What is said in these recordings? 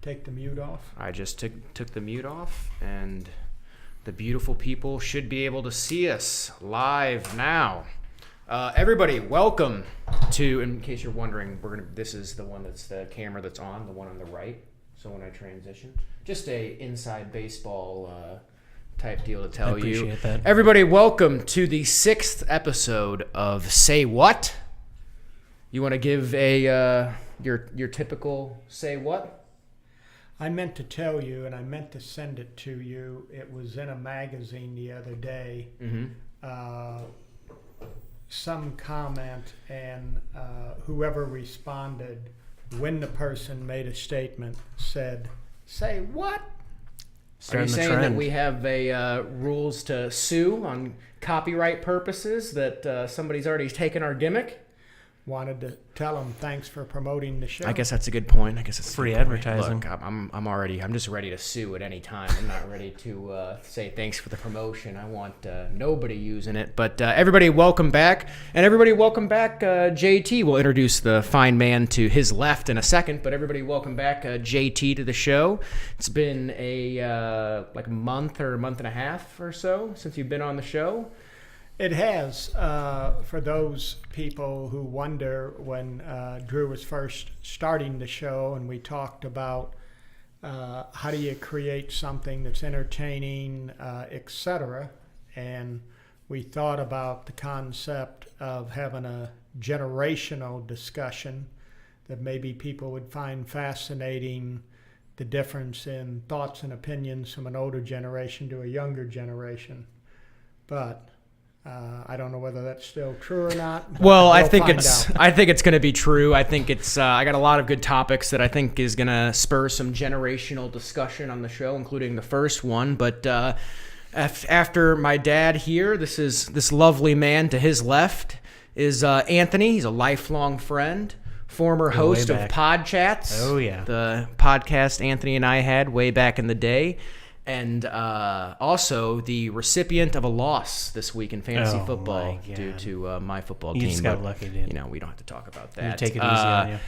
take the mute off? I just took the mute off, and the beautiful people should be able to see us live now. Everybody, welcome to, in case you're wondering, this is the one that's the camera that's on, the one on the right. So when I transition, just a inside baseball type deal to tell you. I appreciate that. Everybody, welcome to the 6th episode of Say What? You want to give a your typical say what? I meant to tell you, and I meant to send it to you. It was in a magazine the other day. Mm-hmm. Some comment, and whoever responded, when the person made a statement, said, "Say what?" Are you saying that we have a rules to sue on copyright purposes, that somebody's already taken our gimmick? Wanted to tell them thanks for promoting the show. I guess that's a good point. I guess it's free advertising. Look, I'm just ready to sue at any time. I'm not ready to say thanks for the promotion. I want nobody using it. But everybody, welcome back, and everybody, welcome back. JT will introduce the fine man to his left in a second. But everybody, welcome back, JT, to the show. It's been a like a month or a month and a half or so since you've been on the show. It has. For those people who wonder, when Drew was first starting the show and we talked about how do you create something that's entertaining, etc., and we thought about the concept of having a generational discussion that maybe people would find fascinating, the difference in thoughts and opinions from an older generation to a younger generation. But I don't know whether that's still true or not. Well, I think it's going to be true. I think it's. I got a lot of good topics that I think is going to spur some generational discussion on the show, including the first one. But after my dad here, this lovely man to his left is Anthony. He's a lifelong friend, former host of Pod Chats. Oh yeah, the podcast Anthony and I had way back in the day. And also the recipient of a loss this week in fantasy football due to my football team. You just got lucky, dude. You know, we don't have to talk about that. You take it easy on you.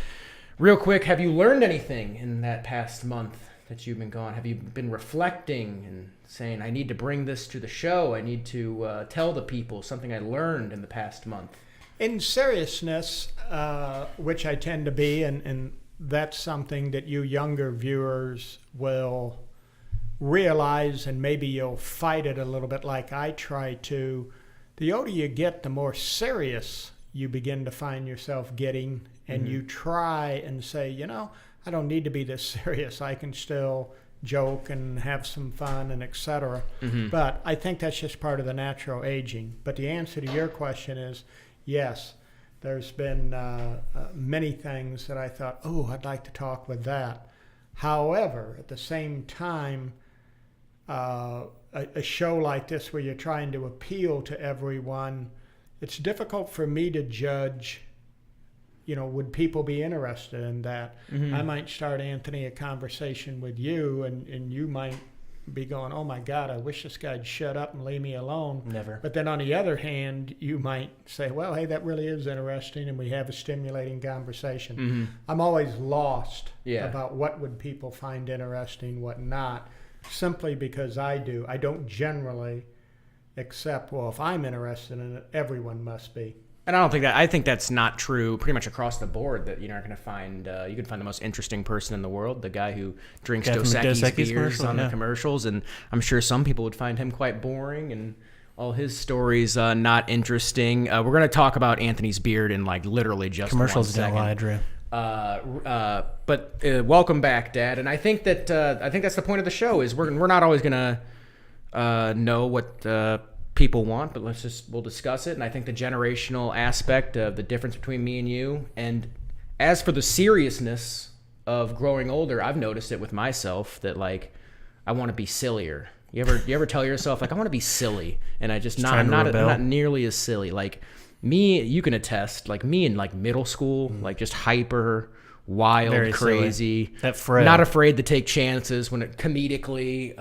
Real quick, have you learned anything in that past month that you've been gone? Have you been reflecting and saying, I need to bring this to the show, I need to tell the people something I learned in the past month? In seriousness, which I tend to be, and that's something that you younger viewers will realize, and maybe you'll fight it a little bit like I try to. The older you get, the more serious you begin to find yourself getting, and you try and say, I don't need to be this serious. I can still joke and have some fun and etc. But I think that's just part of the natural aging. But the answer to your question is yes. There's been many things that I thought, I'd like to talk with that. However, at the same time, a show like this where you're trying to appeal to everyone, it's difficult for me to judge, would people be interested in that? I might start, Anthony, a conversation with you, and you might be going, oh my God, I wish this guy'd shut up and leave me alone. Never. But then on the other hand, you might say, well, hey, that really is interesting, and we have a stimulating conversation. I'm always lost about what would people find interesting, what not, simply because I don't generally accept, well, if I'm interested in it, everyone must be. And I think that's not true pretty much across the board, that you're not going to find, you can find the most interesting person in the world, the guy who drinks Dos Equis beers on the commercials, and I'm sure some people would find him quite boring and all his stories not interesting. We're going to talk about Anthony's beard in literally just commercials 1 second. Don't lie, Drew. But welcome back, Dad. And I think that's the point of the show, is we're not always going to know what people want, but we'll discuss it. And I think the generational aspect of the difference between me and you, and as for the seriousness of growing older, I've noticed it with myself that I want to be sillier. You ever tell yourself I want to be silly, and I'm not nearly as silly. Me, you can attest, me in middle school, just hyper, wild, very crazy, not afraid to take chances when it comedically,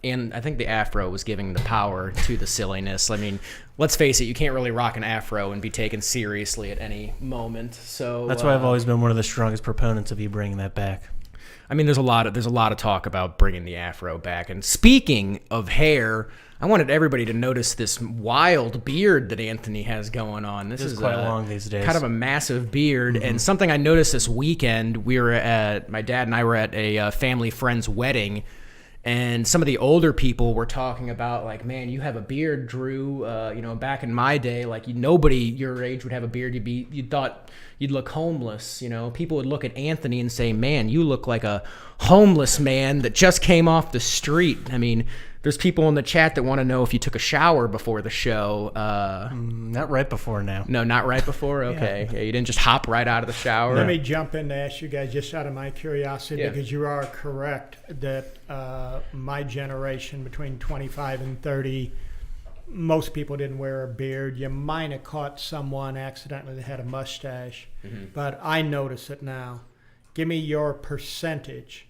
and I think the afro was giving the power to the silliness. I mean, let's face it, you can't really rock an afro and be taken seriously at any moment. So that's why I've always been one of the strongest proponents of you bringing that back. I mean, there's a lot of talk about bringing the afro back. And speaking of hair, I wanted everybody to notice this wild beard that Anthony has going on. This is quite long these days. Kind of a massive beard. And something I noticed this weekend, my dad and I were at a family friend's wedding, and some of the older people were talking about, like, man, you have a beard, Drew. Back in my day, like, nobody your age would have a beard. You thought you'd look homeless. People would look at Anthony and say, man, you look like a homeless man that just came off the street. I mean, there's people in the chat that want to know if you took a shower before the show. Not right before now. No, not right before? Okay. Yeah, you didn't just hop right out of the shower? Let me jump in to ask you guys, just out of my curiosity, Yeah. because you are correct that my generation, between 25 and 30, most people didn't wear a beard. You might have caught someone accidentally that had a mustache, but I notice it now. Give me your percentage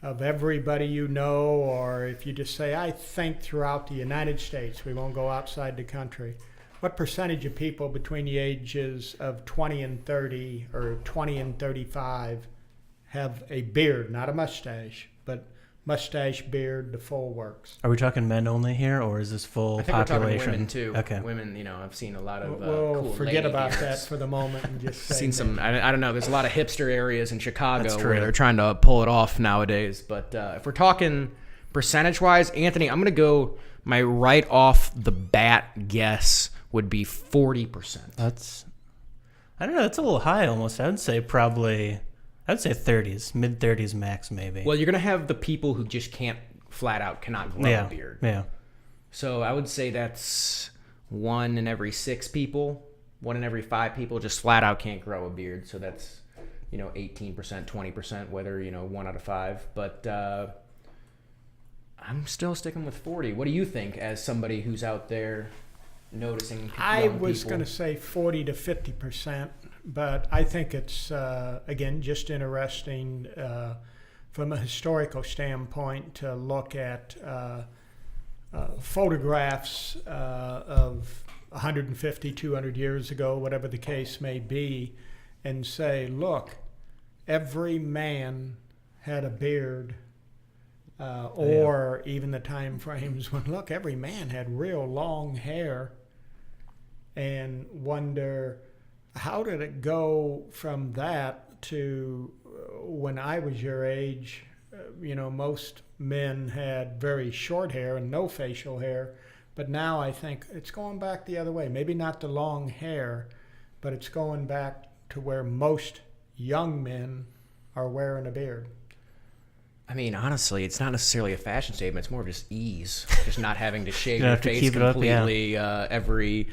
of everybody you know, or if you just say, I think throughout the United States, we won't go outside the country, what percentage of people between the ages of 20 and 30 or 20 and 35 have a beard, not a mustache, but mustache, beard, the full works? Are we talking men only here, or is this full I think population? we're talking women too. Okay. Women, I've seen a lot of We'll cool forget lady about beards. that for the moment and just say Seen some. I don't know. There's a lot of hipster areas in Chicago That's where true. they're trying to pull it off nowadays. But if we're talking percentage-wise, Anthony, I'm gonna go. My right off the bat guess would be 40%. I don't know. That's a little high almost. I'd say 30s, mid 30s max maybe. Well, you're gonna have the people who just flat out cannot grow a beard. Yeah. So I would say that's 1 in every 6 people, 1 in every 5 people just flat out can't grow a beard. So that's 18%, 20%, whether 1 out of 5. But I'm still sticking with 40. What do you think, as somebody who's out there noticing? I was going to say 40 to 50%, but I think it's, again, just interesting from a historical standpoint to look at photographs of 150, 200 years ago, whatever the case may be, and say, look, every man had a beard. Or even the time frames when, look, every man had real long hair, and wonder, how did it go from that to when I was your age? Most men had very short hair and no facial hair, but now I think it's going back the other way. Maybe not the long hair, but it's going back to where most young men are wearing a beard. I mean, honestly, it's not necessarily a fashion statement. It's more of just ease, just not having to shave You your don't have to face keep it up, completely every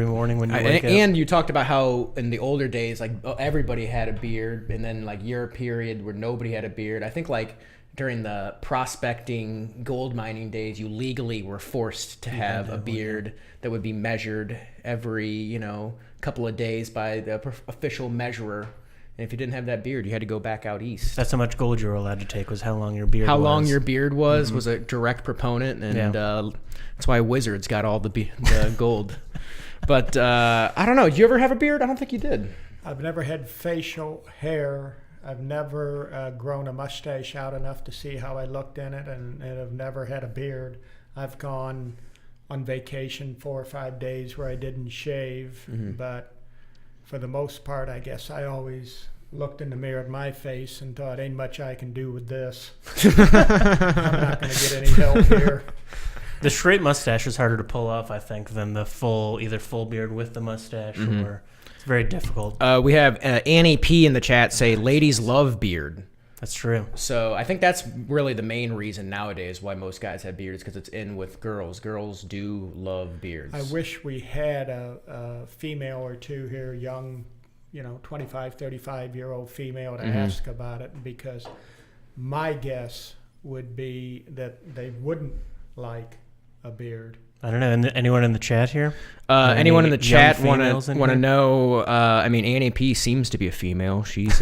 morning when you wake up. And you talked about how in the older days, like, everybody had a beard, and then like your period where nobody had a beard. I think like during the prospecting, gold mining days, you legally were forced to have a beard that would be measured every couple of days by the official measurer. And if you didn't have that beard, you had to go back out east. That's how much gold you were allowed to take, was how long your beard was. How long your beard was a direct proponent, and that's why Wizards got all the gold. But I don't know. Did you ever have a beard? I don't think you did. I've never had facial hair. I've never grown a mustache out enough to see how I looked in it, and I've never had a beard. I've gone on vacation 4 or 5 days where I didn't shave, but for the most part, I guess I always looked in the mirror at my face and thought, ain't much I can do with this. I'm not going to get any help here. The straight mustache is harder to pull off, I think, than the either full beard with the mustache, or it's very difficult. We have Annie P in the chat say, ladies love beard. That's true. So I think that's really the main reason nowadays why most guys have beards, because it's in with girls. Girls do love beards. I wish we had a female or two here, young, 25, 35-year-old female to ask about it, because my guess would be that they wouldn't like a beard. I don't know. Anyone in the chat here? Anyone in the chat want females in to here? know? I mean, Annie P seems to be a female. She's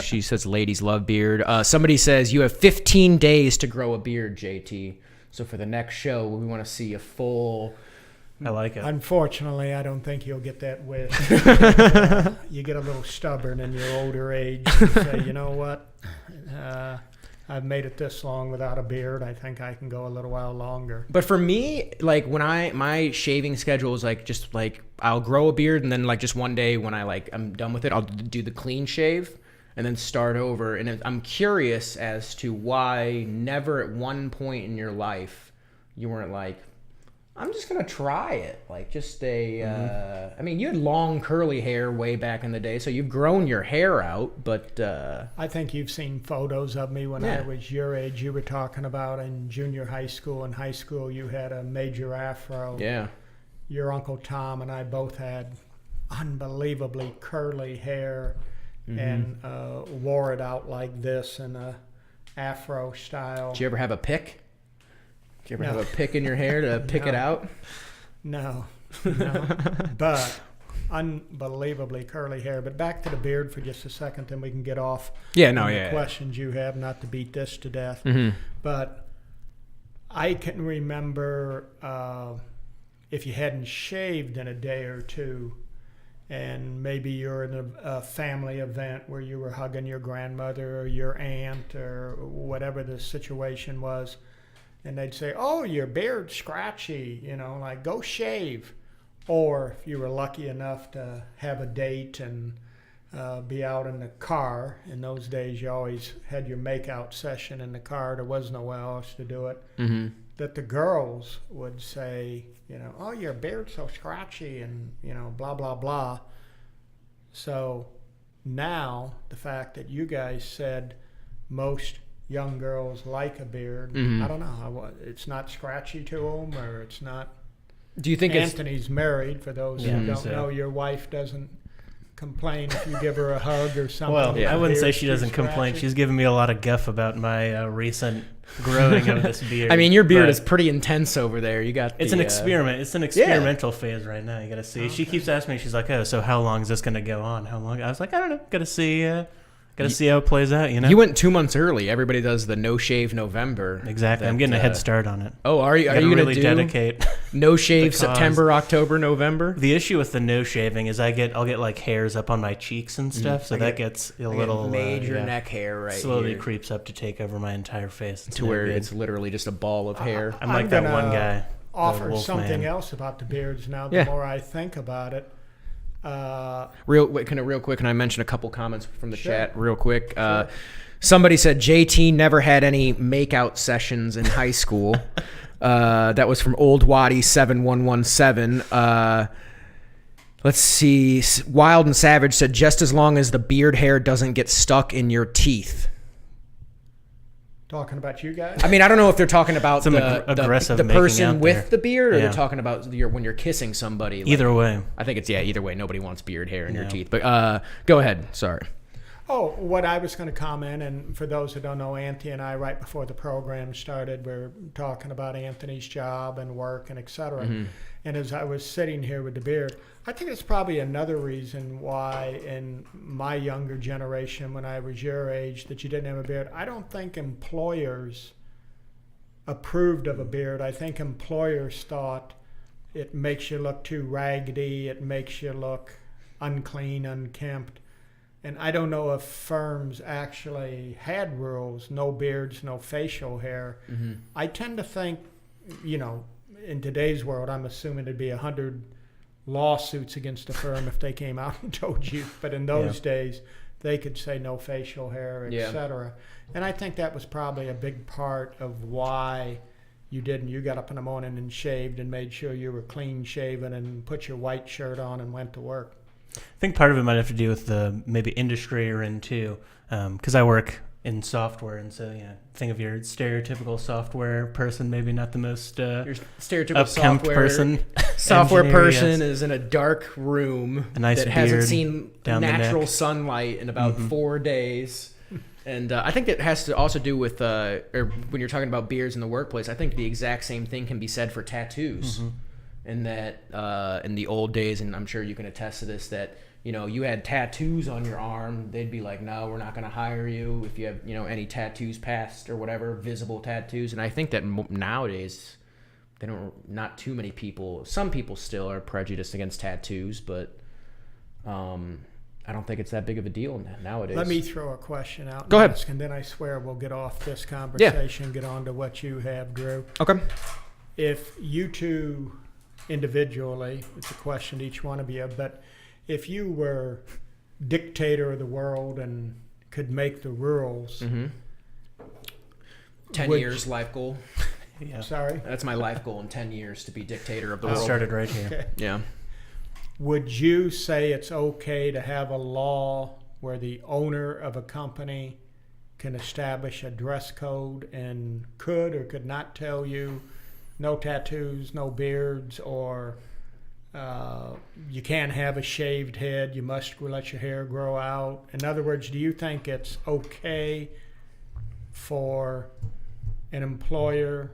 she says ladies love beard. Somebody says you have 15 days to grow a beard, JT. So for the next show, we want to see a full. I like it. Unfortunately, I don't think you'll get that wish. You get a little stubborn in your older age and say, you know what? I've made it this long without a beard. I think I can go a little while longer. But for me, like when my shaving schedule is like just like I'll grow a beard and then like just one day when I'm done with it, I'll do the clean shave and then start over. And I'm curious as to why never at one point in your life you weren't like, I'm just gonna try it. Like just I mean, you had long curly hair way back in the day, so you've grown your hair out. But I think you've seen photos of me when I was your age. You were talking about in junior high school. In high school, you had a major afro. Yeah. Your Uncle Tom and I both had unbelievably curly hair and wore it out like this in a afro style. Did you ever have a pick? Did you ever have a pick in your hair to pick it out? No. But unbelievably curly hair. But back to the beard for just a second, then we can get off the questions you have, not to beat this to death. But I can remember if you hadn't shaved in a day or two, and maybe you're in a family event where you were hugging your grandmother or your aunt or whatever the situation was, and they'd say, oh, your beard's scratchy, like go shave. Or if you were lucky enough to have a date and be out in the car, in those days you always had your make-out session in the car, there was nowhere else to do it, that the girls would say, oh, your beard's so scratchy and, blah, blah, blah. So now the fact that you guys said most young girls like a beard, I don't know, it's not scratchy to them, or it's not. Do you think Anthony's married, for those who don't know? Your wife doesn't complain if you give her a hug or something. Well, I wouldn't say she doesn't complain. She's given me a lot of guff about my recent growing of this beard. I mean, your beard is pretty intense over there. You got it's an experiment. It's an experimental phase right now. You got to see. Okay. She keeps asking me. She's like, "Oh, so how long is this going to go on? How long?" I was like, "I don't know. Got to see. Got to see how it plays out." You went 2 months early. Everybody does the no shave November. Exactly. I'm getting a head start on it. Oh, are you? Are you going to really dedicate no shave September, October, November? The issue with the no shaving is I'll get like hairs up on my cheeks and stuff, so that gets a little major neck hair right slowly here. Creeps up to take over my entire face. To where it's literally just a ball of hair. I'm like that one guy. Offer something else about the beards now. The more I think about it. Real quick, can I mention a couple comments from the chat real quick? Somebody said JT never had any makeout sessions in high school. That was from Old Waddy 7117. Let's see. Wild and Savage said just as long as the beard hair doesn't get stuck in your teeth. Talking about you guys? I mean, I don't know if they're talking about the person with the beard, or they're talking about when you're kissing somebody. Either way. I think it's, either way. Nobody wants beard hair in your teeth. But go ahead. Sorry. Oh, what I was going to comment, and for those who don't know, Anthony and I, right before the program started, we're talking about Anthony's job and work and et cetera. And as I was sitting here with the beard, I think it's probably another reason why in my younger generation, when I was your age, that you didn't have a beard. I don't think employers approved of a beard. I think employers thought it makes you look too raggedy, it makes you look unclean, unkempt. And I don't know if firms actually had rules, no beards, no facial hair. I tend to think, in today's world, I'm assuming there'd be 100 lawsuits against a firm if they came out and told you. But in those days, they could say no facial hair, et cetera. And I think that was probably a big part of why you didn't. You got up in the morning and shaved and made sure you were clean shaven and put your white shirt on and went to work. I think part of it might have to do with the maybe industry you're in too, because I work in software, and so think of your stereotypical software person, maybe not the most your stereotypical software person is in a dark room that hasn't seen natural sunlight in about 4 days. And I think that has to also do with or when you're talking about beards in the workplace, I think the exact same thing can be said for tattoos. In that in the old days, and I'm sure you can attest to this, that you had tattoos on your arm, they'd be like, no, we're not going to hire you if you have any tattoos past or whatever, visible tattoos. And I think that nowadays not too many people, some people still are prejudiced against tattoos, but I don't think it's that big of a deal nowadays. Let me throw a question out. Go ahead. And then I swear we'll get off this conversation, get on to what you have, Drew. Okay. If you two individually, it's a question to each one of you, but if you were dictator of the world and could make the rules, 10 Would- years life goal. Yeah. sorry, That's my life goal in 10 years, to be dictator of the I world. started right here. okay. Yeah. Would you say it's okay to have a law where the owner of a company can establish a dress code and could or could not tell you no tattoos, no beards, or you can't have a shaved head, you must let your hair grow out? In other words, do you think it's okay for an employer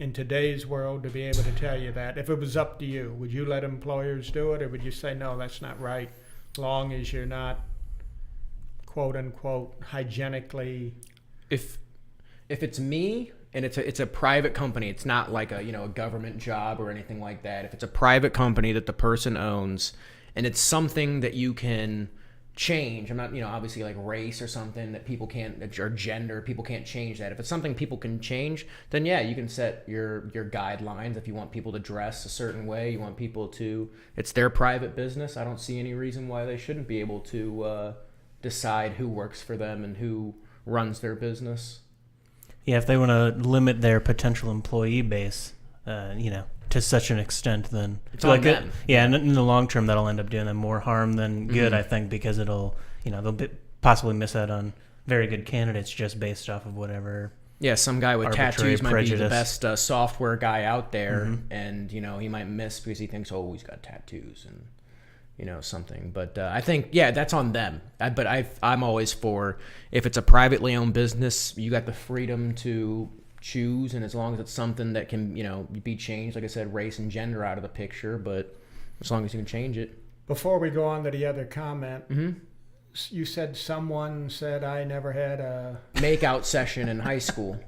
in today's world to be able to tell you that? If it was up to you, would you let employers do it, or would you say, no, that's not right, long as you're not, quote unquote, hygienically? If it's me and it's a private company, it's not like a government job or anything like that. If it's a private company that the person owns and it's something that you can change, I'm not obviously like race or something that people can't, or gender, people can't change that. If it's something people can change, then yeah, you can set your guidelines. If you want people to dress a certain way, you want people to, it's their private business. I don't see any reason why they shouldn't be able to decide who works for them and who runs their business. Yeah, if they want to limit their potential employee base, to such an extent, then It's on them. And in the long term, that'll end up doing them more harm than good. I think, because they'll possibly miss out on very good candidates just based off of whatever. Yeah, some guy with Arbitrary tattoos might be the prejudice. best software guy out there, and he might miss because he thinks, oh, he's got tattoos and something. But I think, yeah, that's on them. I'm always for, if it's a privately owned business, you got the freedom to choose, and as long as it's something that can be changed, like I said, race and gender out of the picture, but as long as you can change it. Before we go on to the other comment, you said someone said I never had a... Makeout session in high school.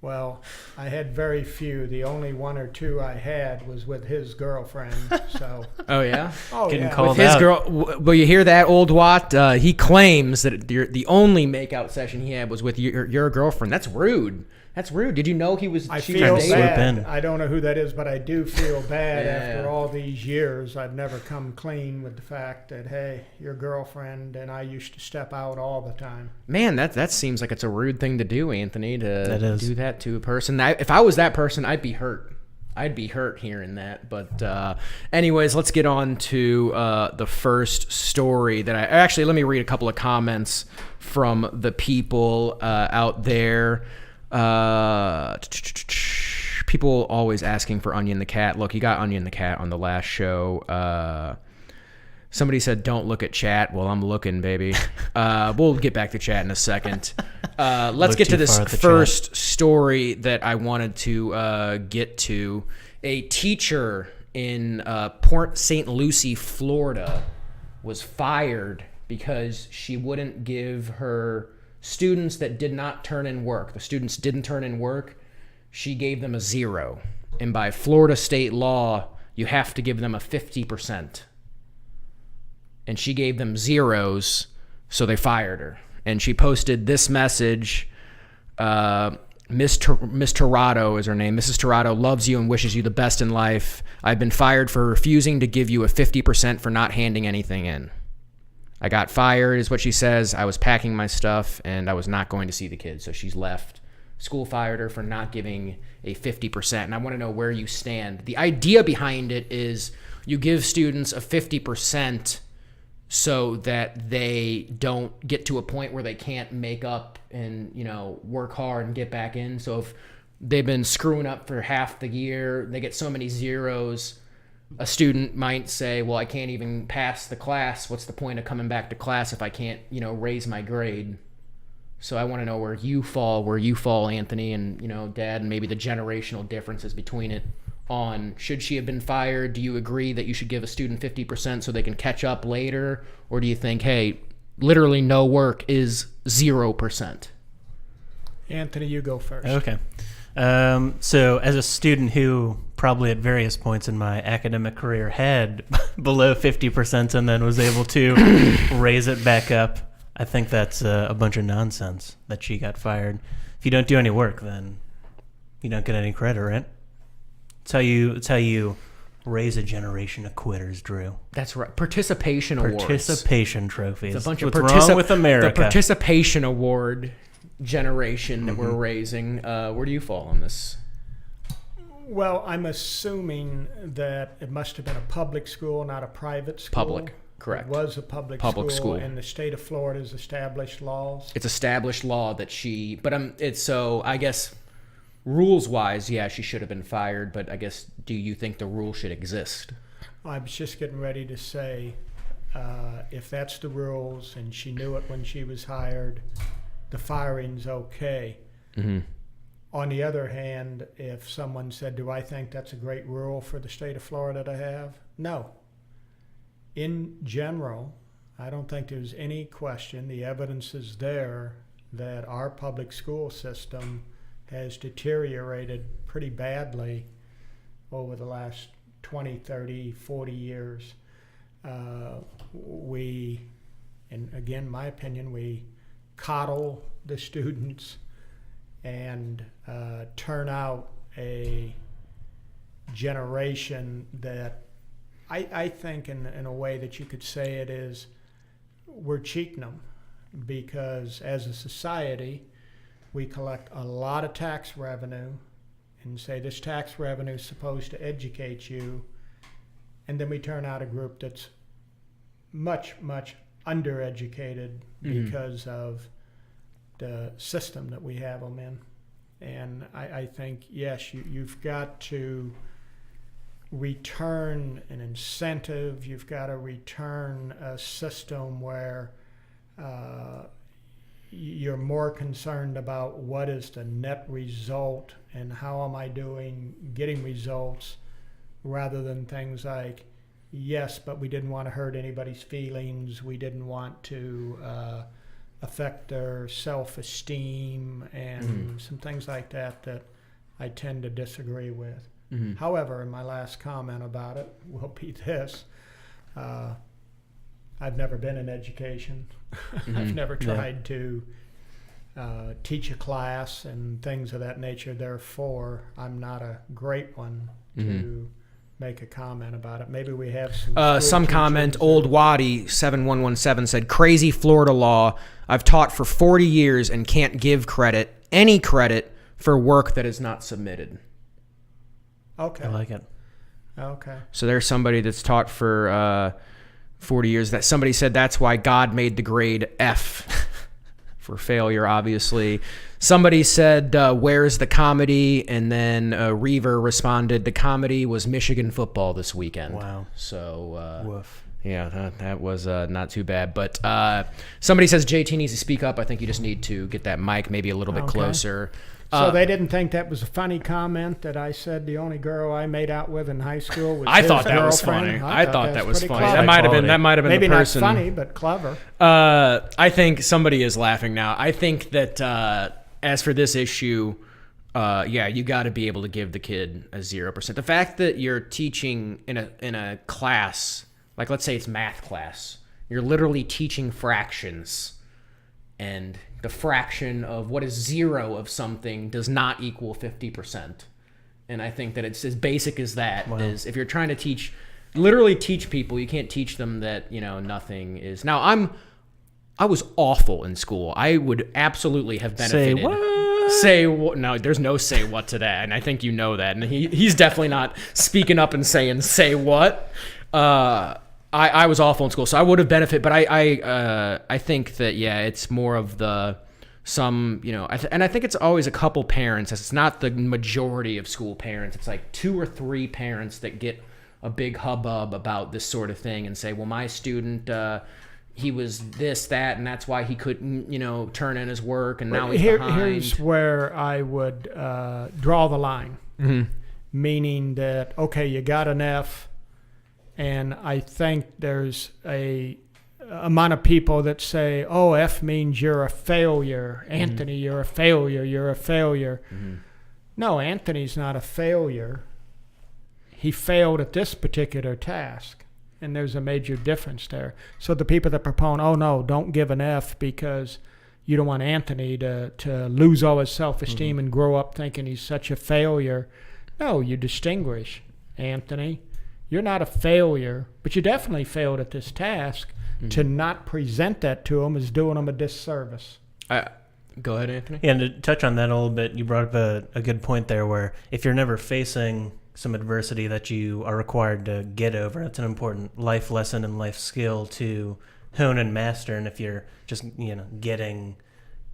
Well, I had very few. The only one or two I had was with his girlfriend. So. Oh yeah. Oh Getting yeah. called With his out. girl, well, you hear that, old Watt? He claims that the only makeout session he had was with your girlfriend. That's rude. That's rude. Did you know he was? I she feel was Swoop dating? bad. in. I don't know who that is, but I do feel bad Yeah. after all these years. I've never come clean with the fact that, hey, your girlfriend and I used to step out all the time. Man, that seems like it's a rude thing to do, Anthony. That is. Do that to a person. If I was that person, I'd be hurt. I'd be hurt hearing that. But anyways, let's get on to the first story that actually, let me read a couple of comments from the people out there. People always asking for Onion the Cat. Look, you got Onion the Cat on the last show. Somebody said, don't look at chat. Well, I'm looking, baby. We'll get back to chat in a second. Let's Look get to too this far at the first story that I wanted to get to. A teacher in Port St. Lucie, Florida, was fired because she wouldn't give her students that did not turn in work. The students didn't turn in work. She gave them a 0. And by Florida state law, you have to give them a 50%. And she gave them 0s, so they fired her. And she posted this message. Miss Tirado is her name. Mrs. Tirado loves you and wishes you the best in life. I've been fired for refusing to give you a 50% for not handing anything in. I got fired, is what she says. I was packing my stuff, and I was not going to see the kids, so she's left. School fired her for not giving a 50%, and I want to know where you stand. The idea behind it is you give students a 50% so that they don't get to a point where they can't make up and, work hard and get back in. So if they've been screwing up for half the year, they get so many 0s, a student might say, well, I can't even pass the class. What's the point of coming back to class if I can't, raise my grade? So I want to know where you fall, Anthony, and, Dad, and maybe the generational differences between it on should she have been fired? Do you agree that you should give a student 50% so they can catch up later? Or do you think, hey, literally no work is 0%? Anthony, you go first. Okay. So as a student who probably at various points in my academic career had below 50% and then was able to raise it back up. I think that's a bunch of nonsense that she got fired. If you don't do any work, then you don't get any credit, right? It's how you raise a generation of quitters, Drew. That's right. Participation awards. Participation trophies. It's a bunch What's of wrong with America? The participation award generation that we're raising. Where do you fall on this? Well, I'm assuming that it must have been a public school, not a private school. Public, correct. It was a public school, and the state of Florida's established laws. It's established law that it's so I guess rules-wise, yeah, she should have been fired, but I guess, do you think the rule should exist? I was just getting ready to say, if that's the rules and she knew it when she was hired, the firing's okay. Mm-hmm. On the other hand, if someone said, do I think that's a great rule for the state of Florida to have? No. In general, I don't think there's any question. The evidence is there that our public school system has deteriorated pretty badly over the last 20, 30, 40 years. And again, my opinion, we coddle the students and turn out a generation that I think in a way that you could say it is, we're cheating them, because as a society, we collect a lot of tax revenue and say this tax revenue is supposed to educate you, and then we turn out a group that's much, much undereducated because of the system that we have them in. And I think, yes, you've got to return an incentive. You've got to return a system where you're more concerned about what is the net result and how am I doing getting results, rather than things like, yes, but we didn't want to hurt anybody's feelings. We didn't want to affect their self-esteem and some things like that that I tend to disagree with. Mm-hmm. However, in my last comment about it will be this. I've never been in education. I've never tried to teach a class and things of that nature. Therefore, I'm not a great one to make a comment about it. Maybe we have some comment. Old Waddy 7117 said, "Crazy Florida law. I've taught for 40 years and can't give any credit for work that is not submitted." Okay. I like it. Okay. So there's somebody that's taught for 40 years. That somebody said that's why God made the grade F for failure, obviously. Somebody said, where's the comedy? And then Reaver responded, the comedy was Michigan football this weekend. Wow. So, woof. Yeah, that was not too bad. But somebody says JT needs to speak up. I think you just need to get that mic maybe a little bit closer. So they didn't think that was a funny comment that I said the only girl I made out with in high school was I his thought that was girlfriend? funny. I thought that was pretty funny. clever. That might have been Maybe the person. not funny, but clever. I think somebody is laughing now. I think that as for this issue, you got to be able to give the kid a 0%. The fact that you're teaching in a class, like let's say it's math class, you're literally teaching fractions, and the fraction of what is 0 of something does not equal 50%. And I think that it's as basic as that. Wow. Is if you're trying to literally teach people, you can't teach them that, nothing is. Now, I was awful in school. I would absolutely have benefited. Say what? Say what? No, there's no say what to that. And I think you know that. And he's definitely not speaking up and saying, say what? I was awful in school, so I would have benefited, but I think that, it's more of and I think it's always a couple parents. It's not the majority of school parents. It's like 2 or 3 parents that get a big hubbub about this sort of thing and say, well, my student, he was this, that, and that's why he couldn't, turn in his work, and now he's behind. Here's where I would draw the line, meaning that, okay, you got an F, and I think there's a amount of people that say, oh, F means you're a failure. Anthony, you're a failure. You're a failure. No, Anthony's not a failure. he failed at this particular task. And there's a major difference there. So the people that propone, oh, no, don't give an F because you don't want Anthony to lose all his self-esteem and grow up thinking he's such a failure. No, you distinguish. Anthony, you're not a failure, but you definitely failed at this task. To not present that to him is doing him a disservice. Go ahead, Anthony. Yeah, and to touch on that a little bit, you brought up a good point there where if you're never facing some adversity that you are required to get over, that's an important life lesson and life skill to hone and master. And if you're just, getting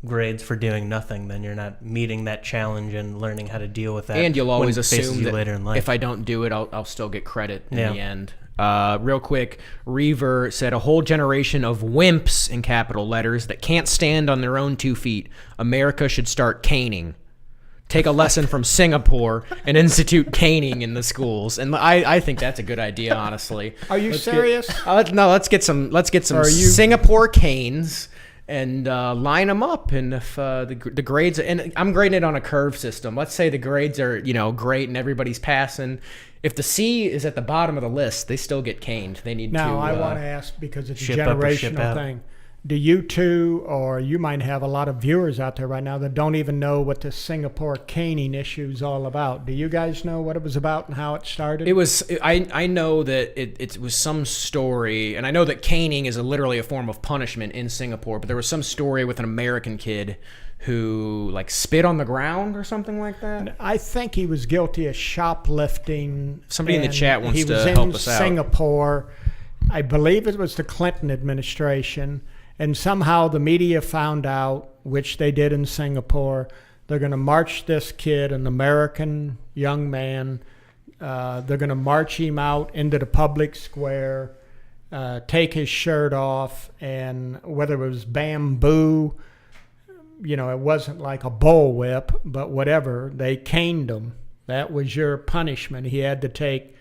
grades for doing nothing, then you're not meeting that challenge and learning how to deal with that. And you'll always when it faces assume you that later in life. if I don't do it, I'll still get credit in the end. Real quick, Reaver said a whole generation of wimps in capital letters that can't stand on their own 2 feet. America should start caning. Take a lesson from Singapore and institute caning in the schools. And I think that's a good idea, honestly. Are you serious? Let's get some Singapore canes and line them up. And if the grades, and I'm grading it on a curve system. Let's say the grades are great and everybody's passing. If the C is at the bottom of the list, they still get caned. They need to. Now I want to ask because it's a ship up or ship generational out. thing. Do you two, or you might have a lot of viewers out there right now that don't even know what the Singapore caning issue is all about? Do you guys know what it was about and how it started? It was. I know that it was some story, and I know that caning is literally a form of punishment in Singapore. But there was some story with an American kid who spit on the ground or something like that. I think he was guilty of shoplifting. Somebody in the and chat wants to He help was us in out. Singapore. I believe it was the Clinton administration. And somehow the media found out, which they did in Singapore, they're going to march this kid, an American young man. They're going to march him out into the public square, take his shirt off, and whether it was bamboo, it wasn't like a bullwhip, but whatever, they caned him. That was your punishment. He had to take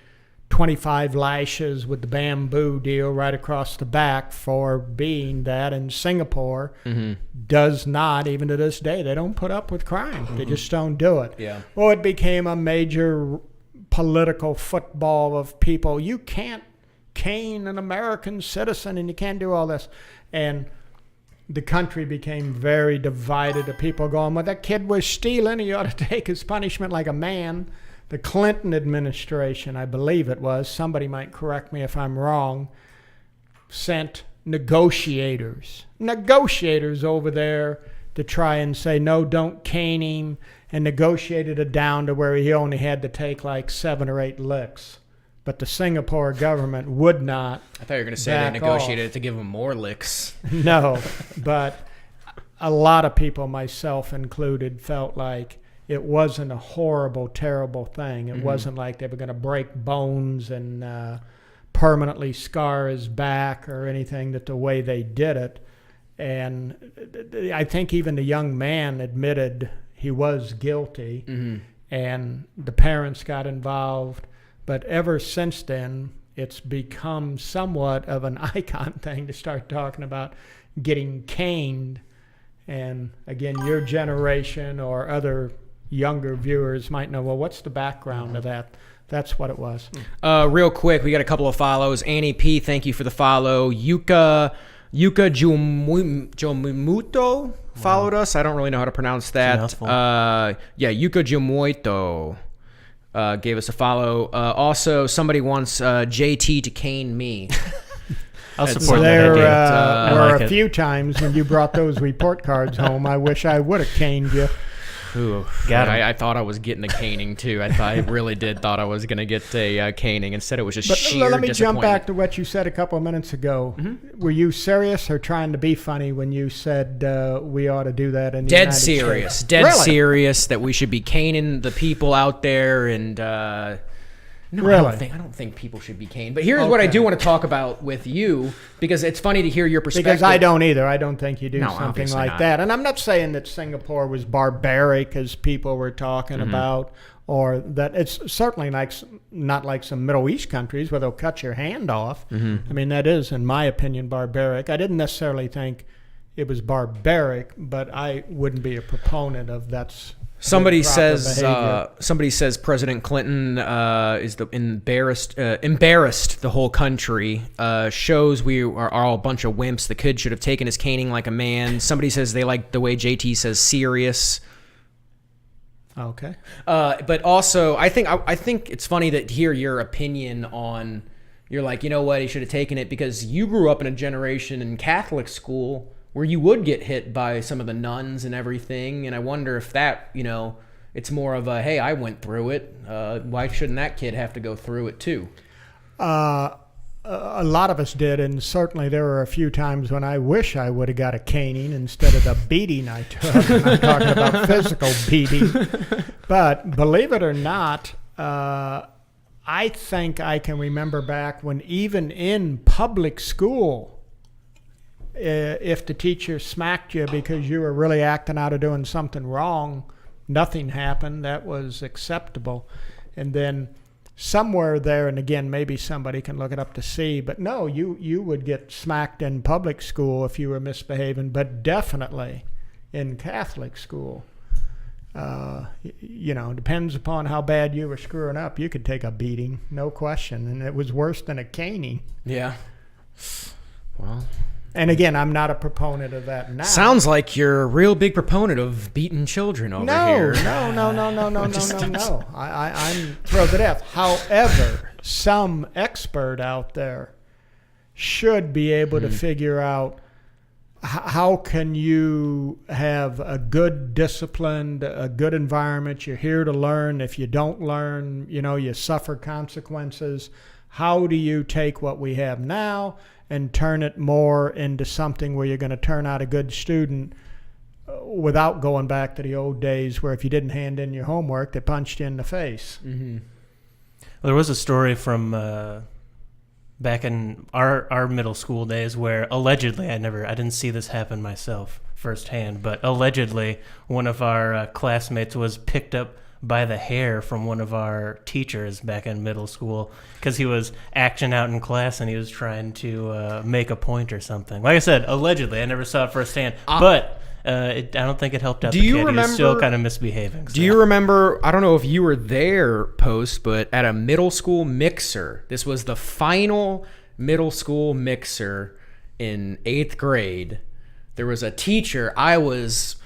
25 lashes with the bamboo deal right across the back for being that. In Singapore does not, even to this day, they don't put up with crime. They just don't do it. Yeah. Well, it became a major political football of people. You can't cane an American citizen and you can't do all this. And the country became very divided of people going, well, that kid was stealing. He ought to take his punishment like a man. The Clinton administration, I believe it was, somebody might correct me if I'm wrong, sent negotiators over there to try and say, no, don't cane him, and negotiated it down to where he only had to take 7 or 8 licks. But the Singapore government would not. I thought you were going to say they negotiated it to give him more licks. No, but a lot of people, myself included, felt like it wasn't a horrible, terrible thing. It wasn't like they were going to break bones and permanently scar his back or anything, that the way they did it. And I think even the young man admitted he was guilty, and the parents got involved. But ever since then, it's become somewhat of an icon thing to start talking about getting caned. And again, your generation or other younger viewers might know, well, what's the background of that? That's what it was. Real quick, we got a couple of follows. Annie P, thank you for the follow. Yuka Jomuto followed us. I don't really know how to pronounce that. Yuka Jomuito gave us a follow. Also, somebody wants JT to cane me. I'll support There that idea. were a few times when you brought those report cards home. I wish I would have caned you. Ooh, Got him. I thought I was getting a caning too. I really did thought I was going to get a caning. Instead, it was just sheer Let me jump back disappointment. to what you said a couple of minutes ago. Were you serious or trying to be funny when you said we ought to do that in the Dead United serious. States? Dead Really? serious that we should be caning the people out there. And no, Really? I don't think people should be caned. But here's what I do want to talk about with you, because it's funny to hear your perspective. Because I don't either. I don't think you do No, something obviously like not. that. And I'm not saying that Singapore was barbaric, as people were talking about, or that it's certainly not like some Middle East countries where they'll cut your hand off. I mean, that is, in my opinion, barbaric. I didn't necessarily think it was barbaric, but I wouldn't be a proponent of that's Somebody proper says behavior. President Clinton is embarrassed the whole country. Shows we are all a bunch of wimps. The kid should have taken his caning like a man. Somebody says they like the way JT says serious. Okay. But also, I think it's funny that hear your opinion on. You're like, you know what? He should have taken it because you grew up in a generation in Catholic school where you would get hit by some of the nuns and everything. And I wonder if that, it's more of a, hey, I went through it. Why shouldn't that kid have to go through it too? A lot of us did, and certainly there were a few times when I wish I would have got a caning instead of the beating I took. And I'm talking about physical beating. But believe it or not, I think I can remember back when even in public school, if the teacher smacked you because you were really acting out of doing something wrong, nothing happened. That was acceptable. And then somewhere there, and again, maybe somebody can look it up to see, but no, you would get smacked in public school if you were misbehaving, but definitely in Catholic school. Depends upon how bad you were screwing up. You could take a beating, no question, and it was worse than a caning. Yeah. Well. And again, I'm not a proponent of that now. Sounds like you're a real big proponent of beating children over here. No. I'm thrilled to death. However, some expert out there should be able to figure out how can you have a good disciplined, a good environment. You're here to learn. If you don't learn, you suffer consequences. How do you take what we have now and turn it more into something where you're going to turn out a good student without going back to the old days where if you didn't hand in your homework, they punched you in the face? Mm-hmm. Well, there was a story from back in our middle school days where allegedly, I didn't see this happen myself firsthand, but allegedly one of our classmates was picked up by the hair from one of our teachers back in middle school because he was acting out in class and he was trying to make a point or something. Like I said, allegedly, I never saw it firsthand, but I don't think it helped out the kid. He was still kind of misbehaving. So. Do you remember, I don't know if you were there, Post, but at a middle school mixer, this was the final middle school mixer in 8th grade. There was a teacher, I was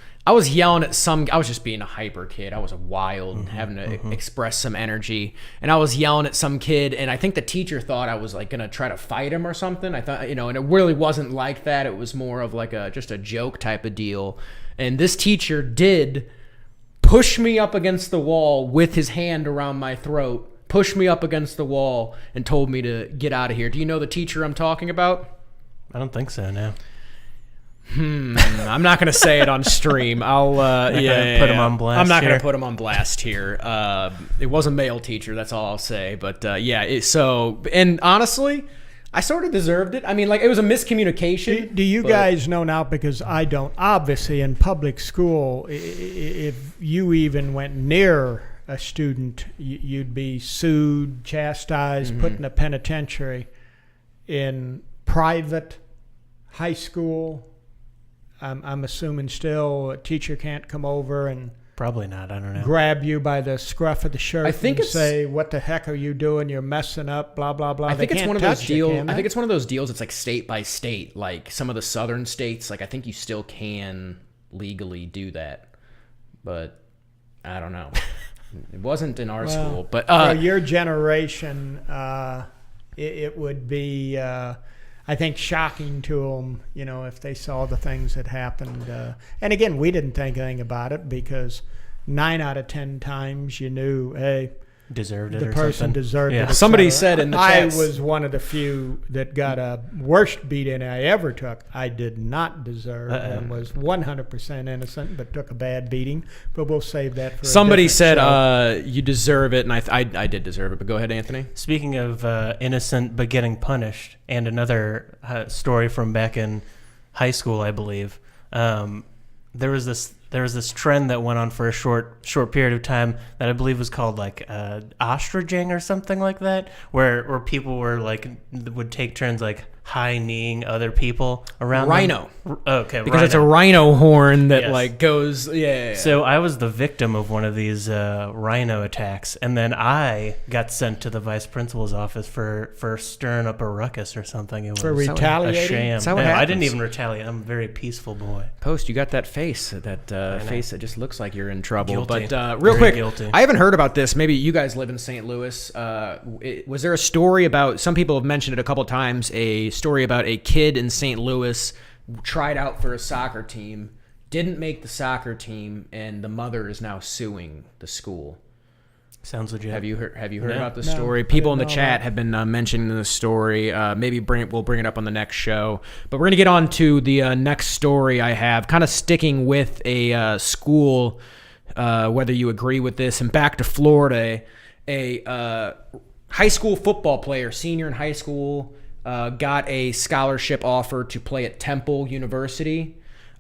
yelling at I was just being a hyper kid. I was wild, having to express some energy. And I was yelling at some kid, and I think the teacher thought I was like going to try to fight him or something. I thought, and it really wasn't like that. It was more of like just a joke type of deal. And this teacher did push me up against the wall with his hand around my throat, pushed me up against the wall, and told me to get out of here. Do you know the teacher I'm talking about? I don't think so, no. I'm not going to say it on stream. I'll put him on blast. I'm not going to put him on blast here. It was a male teacher, that's all I'll say. But and honestly, I sort of deserved it. I mean, like, it was a miscommunication. Do you guys know now, because I don't, obviously in public school, if you even went near a student, you'd be sued, chastised, put in a penitentiary. In private high school, I'm assuming still a teacher can't come over and probably not. I don't know. Grab you by the scruff of the shirt and say, "What the heck are you doing? You're messing up." Blah blah blah. I think it's one of those deals. I think it's one of those deals. It's like state by state. Like some of the southern states, like I think you still can legally do that, but I don't know. It wasn't in our school, but for your generation, it would be. I think shocking to them, if they saw the things that happened. And again, we didn't think anything about it because 9 out of 10 times you knew, hey, deserved it. The or person something. deserved it. Somebody said in the chat. I was one of the few that got a worst beating I ever took. I did not deserve and was 100% innocent, but took a bad beating. But we'll save that for somebody a said show. You deserve it, and I did deserve it. But go ahead, Anthony. Speaking of innocent but getting punished, and another story from back in high school, I believe. There was this trend that went on for a short period of time that I believe was called like ostriching or something like that, where people were like would take turns like high-kneeing other people around Rhino. Okay, Because it's a rhino horn that Yes. goes, yeah. So I was the victim of one of these rhino attacks, and then I got sent to the vice principal's office for stirring up a ruckus or something. It was For a retaliating? sham. That's how it No, I happens. didn't even retaliate. I'm a very peaceful boy. Post, you got that face, face that just looks like you're in trouble. Guilty. But real Very quick, guilty. I haven't heard about this. Maybe you guys live in St. Louis. Was there a story about, some people have mentioned it a couple times, a story about a kid in St. Louis tried out for a soccer team, didn't make the soccer team, and the mother is now suing the school. Sounds legit. Have you heard No. about the No, story? I People in didn't the know chat that. have been mentioning the story. Maybe we'll bring it up on the next show. But we're gonna get on to the next story I have, kind of sticking with a school. Whether you agree with this, and back to Florida, a high school football player, senior in high school, got a scholarship offer to play at Temple University.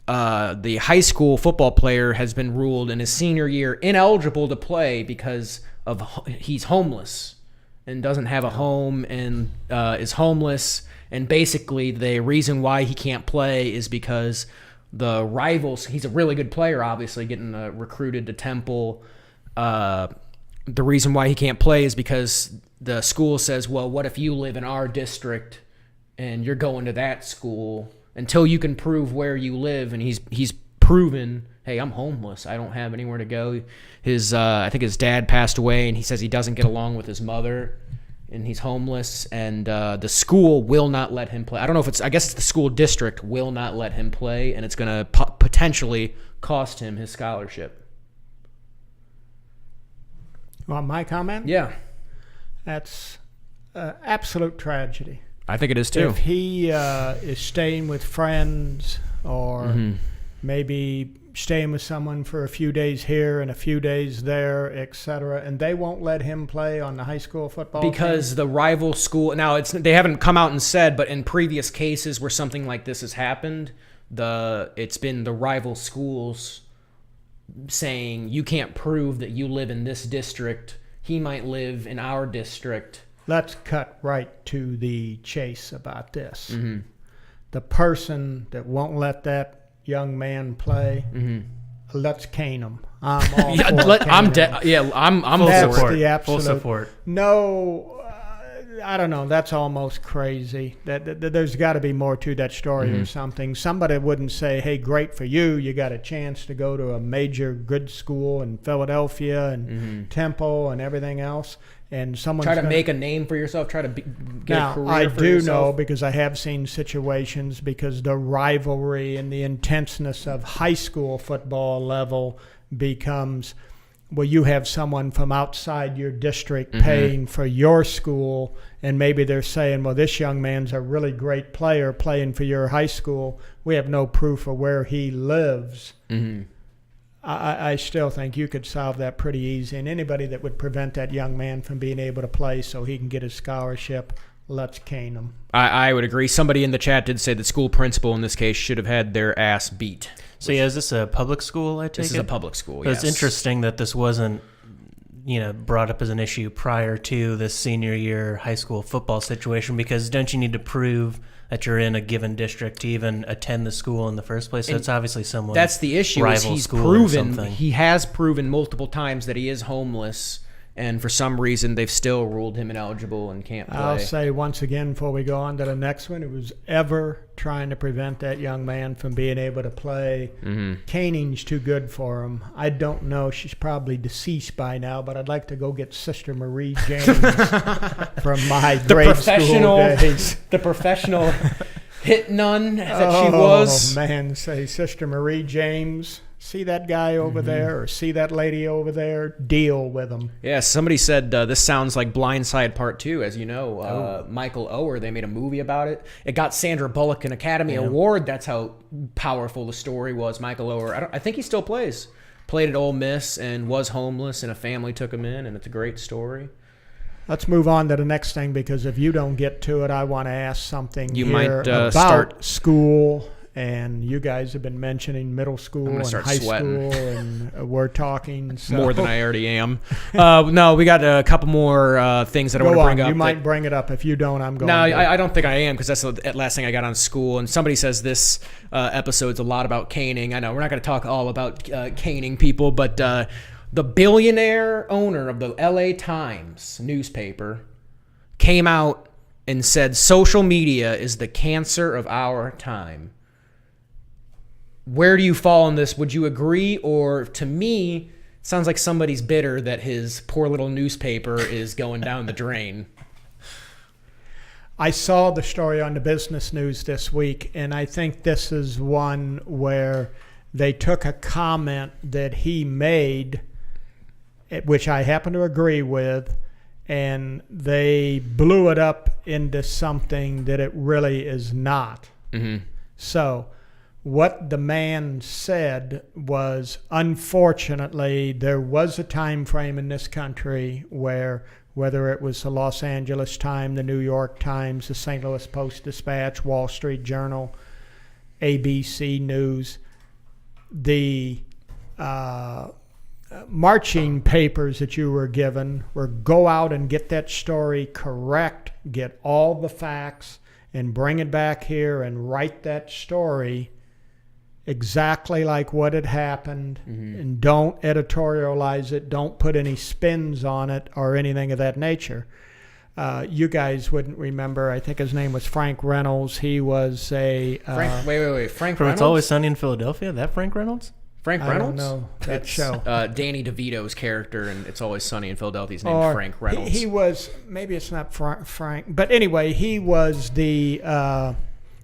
The high school football player has been ruled in his senior year ineligible to play because he's homeless and doesn't have a home and is homeless. And basically, the reason why he can't play is because the rivals. He's a really good player, obviously, getting recruited to Temple. The reason why he can't play is because the school says, well, what if you live in our district and you're going to that school until you can prove where you live? And he's proven, hey, I'm homeless. I don't have anywhere to go. I think his dad passed away, and he says he doesn't get along with his mother, and he's homeless. And the school will not let him play. I don't know if I guess it's the school district will not let him play, and it's going to potentially cost him his scholarship. Want my comment? Yeah, That's absolute tragedy. I think it is too. If he is staying with friends or Mm-hmm. maybe staying with someone for a few days here and a few days there, etc., and they won't let him play on the high school football Because team? the rival school, now they haven't come out and said, but in previous cases where something like this has happened, it's been the rival schools saying you can't prove that you live in this district. He might live in our district. Let's cut right to the chase about this. Mm-hmm. The person that won't let that young man play, Mm-hmm. let's cane him. I'm all Yeah, for I'm caning him. Yeah, I'm Full That's support. the absolute. Full support. No, I don't know. That's almost crazy. That there's got to be more to that story or something. Somebody wouldn't say, "Hey, great for you. You got a chance to go to a major good school in Philadelphia and Temple and everything else." And someone's try to gonna- make a name for yourself. Try to get now, a career I for do yourself. know because I have seen situations because the rivalry and the intenseness of high school football level becomes, well, you have someone from outside your district paying for your school, and maybe they're saying, well, this young man's a really great player playing for your high school. We have no proof of where he lives. Mm-hmm. I still think you could solve that pretty easy. And anybody that would prevent that young man from being able to play so he can get his scholarship, let's cane him. I would agree. Somebody in the chat did say the school principal in this case should have had their ass beat. So yeah, is this a public school? I take This is it? a public school. But Yes. It's interesting that this wasn't, brought up as an issue prior to this senior year high school football situation, because don't you need to prove that you're in a given district to even attend the school in the first place? So And it's obviously someone. That's the issue. Is rival he's school or proven something. he has proven multiple times that he is homeless, and for some reason they've still ruled him ineligible and can't play. I'll say once again before we go on to the next one, it was ever trying to prevent that young man from being able to play. Caning's too good for him. I don't know. She's probably deceased by now, but I'd like to go get Sister Marie James from my grade school days. the professional hit nun that she was. Oh, man, say, Sister Marie James, see that guy over there or see that lady over there? Deal with them. Yeah, somebody said this sounds like Blindside Part 2. As you know, Michael Oher, they made a movie about it. It got Sandra Bullock an Academy Award. That's how powerful the story was. Michael Oher, I think he still plays. Played at Ole Miss and was homeless, and a family took him in, and it's a great story. Let's move on to the next thing, because if you don't get to it, I want to ask something You here might about start- school And you guys have been mentioning middle school gonna and start high sweating. school, and we're talking so. More than I already am. No, we got a couple more things that I want Go to bring on. up. You might bring it up. If you don't, I'm going. No, to. I don't think I am, because that's the last thing I got on school. And somebody says this episode's a lot about caning. I know we're not going to talk all about caning people, but the billionaire owner of the LA Times newspaper came out and said social media is the cancer of our time. Where do you fall on this? Would you agree? Or to me, it sounds like somebody's bitter that his poor little newspaper is going down the drain. I saw the story on the business news this week, and I think this is one where they took a comment that he made, which I happen to agree with, and they blew it up into something that it really is not. Mm-hmm. So what the man said was, unfortunately, there was a time frame in this country where, whether it was the Los Angeles Times, the New York Times, the St. Louis Post-Dispatch, Wall Street Journal, ABC News, the marching papers that you were given were go out and get that story correct, get all the facts, and bring it back here and write that story exactly like what had happened, and don't editorialize it, don't put any spins on it or anything of that nature. You guys wouldn't remember, I think his name was Frank Reynolds. He was a... Wait. Frank From Reynolds? It's Always Sunny in Philadelphia? That Frank Reynolds? Frank Reynolds? I don't know that It's, show. Danny DeVito's character, and It's Always Sunny in Philadelphia. He's named Frank Reynolds. He was, maybe it's not Frank, but anyway, he was the...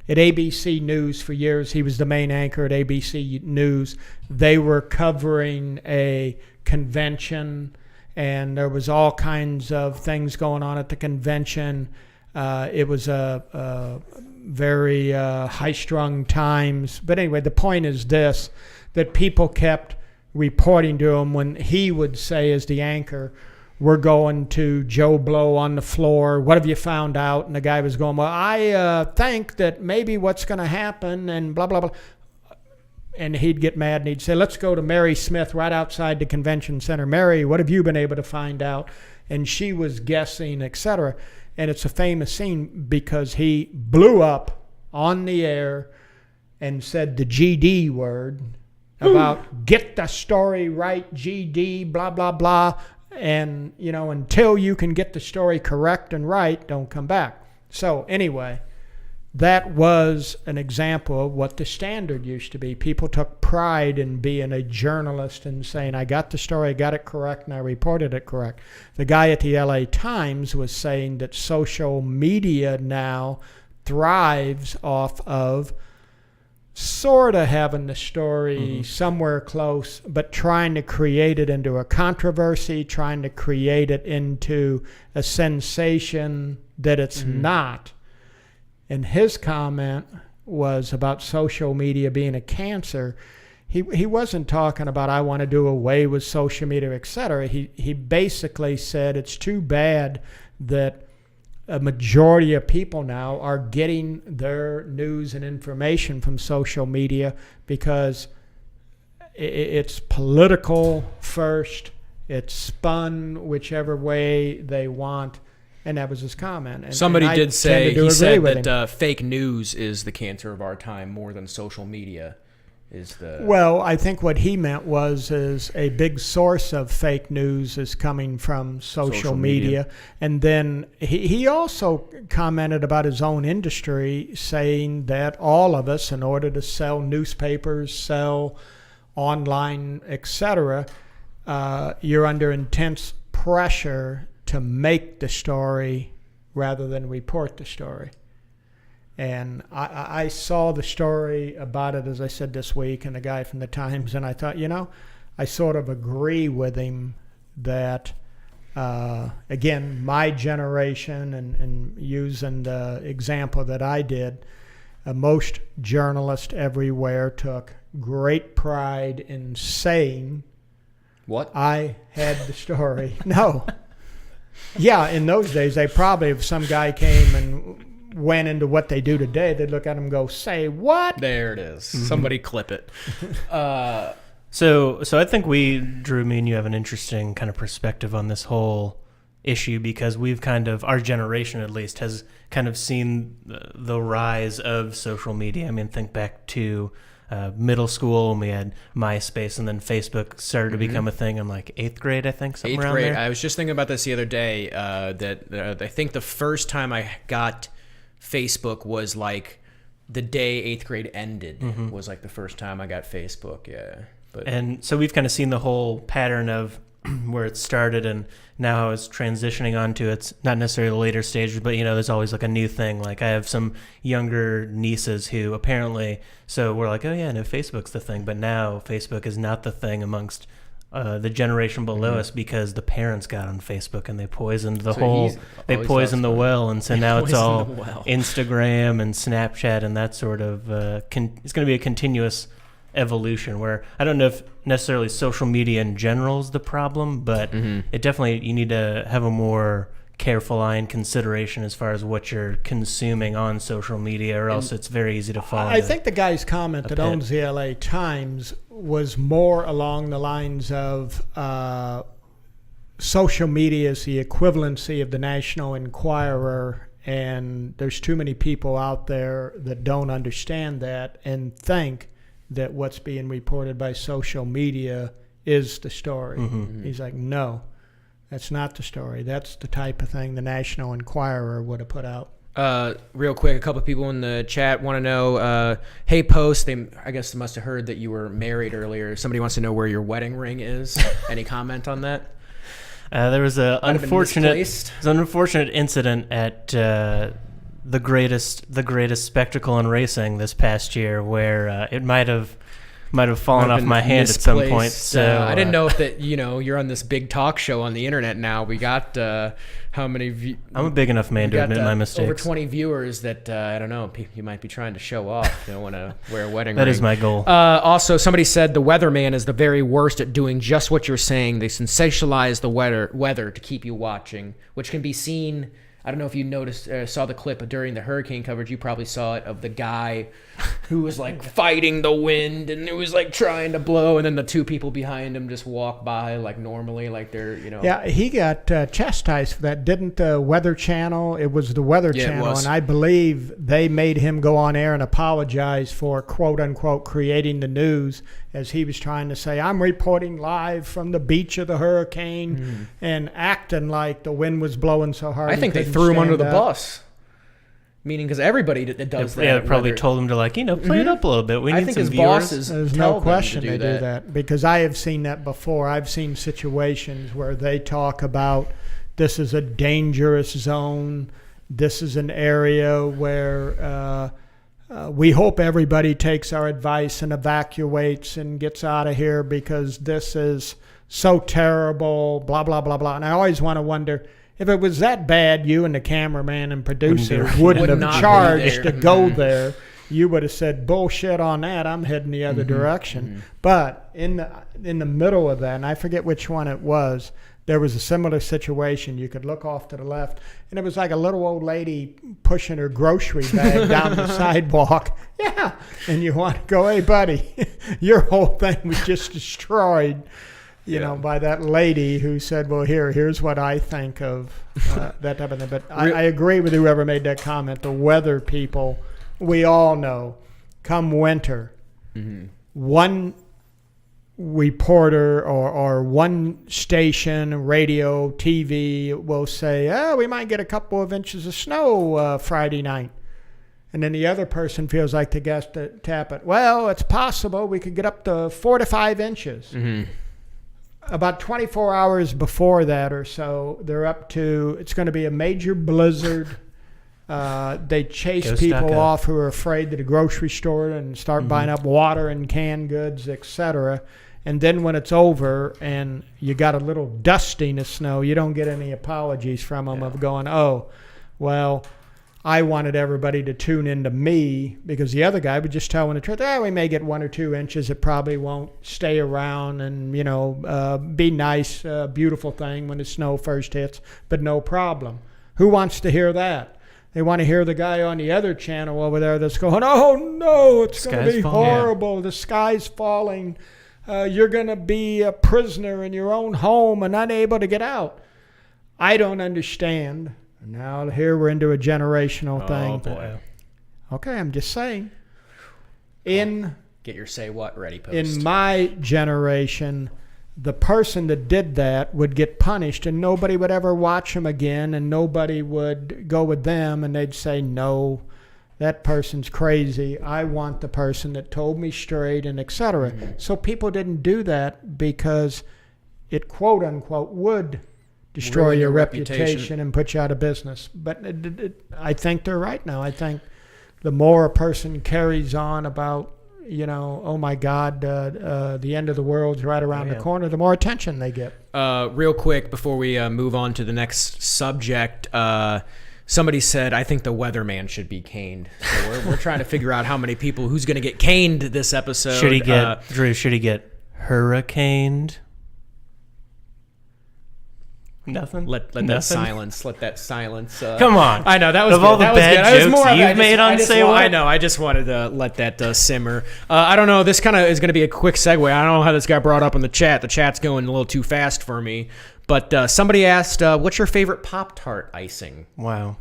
at ABC News for years. He was the main anchor at ABC News. They were covering a convention, and there was all kinds of things going on at the convention. It was a very high-strung times. But anyway, the point is this, that people kept reporting to him when he would say as the anchor, we're going to Joe Blow on the floor. What have you found out? And the guy was going, well, I think that maybe what's going to happen and blah, blah, blah. And he'd get mad and he'd say, let's go to Mary Smith right outside the convention center. Mary, what have you been able to find out? And she was guessing, etc. And it's a famous scene because he blew up on the air and said the GD word about get the story right, GD, blah, blah, blah. And, you know, until you can get the story correct and right, don't come back. So anyway, that was an example of what the standard used to be. People took pride in being a journalist and saying, I got the story, I got it correct, and I reported it correct. The guy at the LA Times was saying that social media now thrives off of sort of having the story somewhere close, but trying to create it into a controversy, trying to create it into a sensation that it's not. And his comment was about social media being a cancer. He wasn't talking about I want to do away with social media, etc. He basically said it's too bad that a majority of people now are getting their news and information from social media because it's political first. It's spun whichever way they want. And that was his comment. And, Somebody and did say, he said that that fake news is the cancer of our time more than social media is the... Well, I think what he meant is a big source of fake news is coming from social media. And then he also commented about his own industry, saying that all of us, in order to sell newspapers, sell online, etc., you're under intense pressure to make the story rather than report the story. And I saw the story about it, as I said, this week, and the guy from the Times, and I thought, you know, I sort of agree with him that, again, my generation, and using the example that I did, most journalists everywhere took great pride in saying, What? I had the story. No. Yeah, in those days, they probably, if some guy came and went into what they do today, they'd look at them and go, say what? There it is. Somebody clip it. So I think Drew, me and you have an interesting kind of perspective on this whole issue because we've kind of, our generation at least, has kind of seen the rise of social media. I mean, think back to middle school when we had MySpace and then Facebook started to become a thing in like 8th grade, I think, something around there. I was just thinking about this the other day, that I think the first time I got Facebook was like the day 8th grade ended was like the first time I got Facebook, yeah. And so we've kind of seen the whole pattern of where it started and now how it's transitioning onto its not necessarily the later stages, but there's always like a new thing. Like I have some younger nieces who apparently, so we're like, oh yeah, no, Facebook's the thing, but now Facebook is not the thing amongst the generation below us because the parents got on Facebook and they poisoned the the well, and so now it's all Instagram and Snapchat and that sort of it's going to be a continuous evolution where I don't know if necessarily social media in general is the problem, but it definitely, you need to have a more careful eye and consideration as far as what you're consuming on social media, or else it's very easy to fall I think the guy's comment that owns the LA Times was more along the lines of social media is the equivalency of the National Enquirer, and there's too many people out there that don't understand that and think that what's being reported by social media is the story. He's like, no, that's not the story. That's the type of thing the National Enquirer would have put out. Real quick, a couple of people in the chat want to know, hey, Post, I guess they must have heard that you were married earlier. Somebody wants to know where your wedding ring is. Any comment on that? There was an unfortunate incident at the greatest spectacle in racing this past year, where it might have fallen off my hand at some point. So I didn't know if that you're on this big talk show on the internet now. We got how many? I'm a big enough man to admit my mistakes. Over 20 viewers that I don't know. You might be trying to show off. You don't want to wear a wedding ring. That is my goal. Also, somebody said the weatherman is the very worst at doing just what you're saying. They sensationalize the weather to keep you watching, which can be seen. I don't know if you noticed, saw the clip during the hurricane coverage. You probably saw it of the guy who was like fighting the wind and it was like trying to blow, and then the two people behind him just walk by like normally, like they're Yeah, he got chastised for that, didn't the Weather Channel? It was the Weather Channel, and I believe they made him go on air and apologize for quote unquote creating the news, as he was trying to say, I'm reporting live from the beach of the hurricane, and acting like the wind was blowing so hard. I think they threw him under the bus. Meaning, because everybody that does that. Yeah, probably told him to play it up a little bit. We need some viewers. There's no question they do that. Because I have seen that before. I've seen situations where they talk about this is a dangerous zone. This is an area where we hope everybody takes our advice and evacuates and gets out of here because this is so terrible, blah, blah, blah, blah. And I always want to wonder, if it was that bad, you and the cameraman and producer wouldn't have charged to go there. You would have said, bullshit on that, I'm heading the other direction. But in the middle of that, and I forget which one it was, there was a similar situation. You could look off to the left, and it was like a little old lady pushing her grocery bag down the sidewalk. Yeah. And you want to go, hey, buddy, your whole thing was just destroyed. By that lady who said, well, here's what I think of that type of thing. But I agree with whoever made that comment. The weather people, we all know, come winter, one reporter or one station, radio, TV will say, we might get a couple of inches of snow Friday night. And then the other person feels like they got to tap it. Well, it's possible we could get up to 4 to 5 inches. About 24 hours before that or so, they're up to, it's going to be a major blizzard. They chase people off who are afraid to the grocery store and start buying up water and canned goods, etc. And then when it's over and you got a little dusting of snow, you don't get any apologies from them of going, oh, well, I wanted everybody to tune into me, because the other guy would just tell the truth. We may get 1 or 2 inches. It probably won't stay around and, be nice, beautiful thing when the snow first hits, but no problem. Who wants to hear that? They want to hear the guy on the other channel over there that's going, "Oh no, it's going to be horrible. The sky's falling. You're going to be a prisoner in your own home and unable to get out." I don't understand. Now here we're into a generational thing. Boy. Okay, I'm just saying. Get your say what ready post. In my generation, the person that did that would get punished and nobody would ever watch them again and nobody would go with them and they'd say, "No, that person's crazy. I want the person that told me straight," and etc. So people didn't do that because it, quote unquote, would destroy Ruin your your reputation and put you out of business. But I think they're right now. I think the more a person carries on about, oh my God, the end of the world's right around the corner, the more attention they get. Real quick before we move on to the next subject, somebody said, "I think the weatherman should be caned." So we're trying to figure out how many people, who's going to get caned this episode. Should he get, Drew, should he get hurricaned? Nothing. Let that silence. Let that silence. Come on. I know that was of good. all the That was bad good. That was jokes more you've made on Say What. I know. I just wanted to let that simmer. I don't know. This kind of is going to be a quick segue. I don't know how this got brought up in the chat. The chat's going a little too fast for me. But somebody asked, "What's your favorite Pop-Tart icing?" Wow.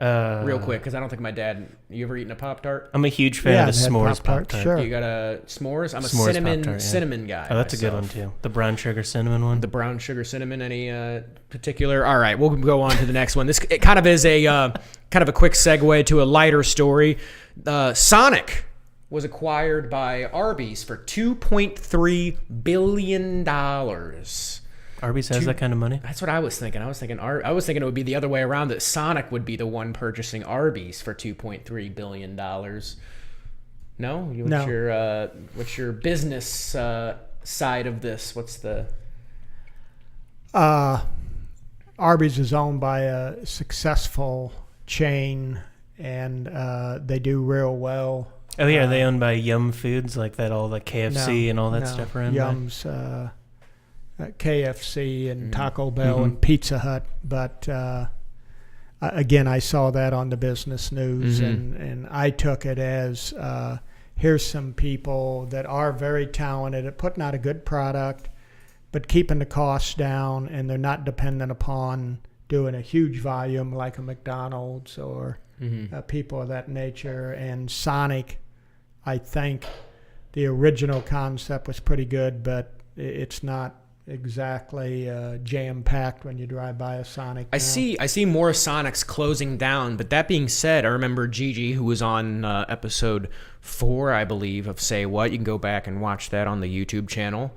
Real quick, because I don't think my dad. You ever eaten a Pop-Tart? I'm a huge fan of the I've had s'mores Pop-Tarts, Pop-Tart. sure. You got a s'mores? I'm a S'mores cinnamon Pop-Tart, yeah. cinnamon guy. Oh, that's a good one myself. too. The brown sugar cinnamon one. The brown sugar cinnamon. Any particular? All right, we'll go on to the next one. This it kind of is a kind of a quick segue to a lighter story. Sonic was acquired by Arby's for $2.3 billion. Arby's has that kind of money. That's what I was thinking. I was thinking it would be the other way around, that Sonic would be the one purchasing Arby's for $2.3 billion. No? What's your business side of this? What's the... Arby's is owned by a successful chain, and they do real well. Oh yeah, are they owned by Yum Foods, like that, all the KFC and all that stuff around there? Yum's KFC and Taco Bell and Pizza Hut. But again, I saw that on the business news, and I took it as here's some people that are very talented at putting out a good product, but keeping the costs down, and they're not dependent upon doing a huge volume like a McDonald's or people of that nature. And Sonic, I think the original concept was pretty good, but it's not exactly jam-packed when you drive by a Sonic now. I see more Sonics closing down, but that being said, I remember Gigi, who was on episode 4, I believe, of Say What. You can go back and watch that on the YouTube channel.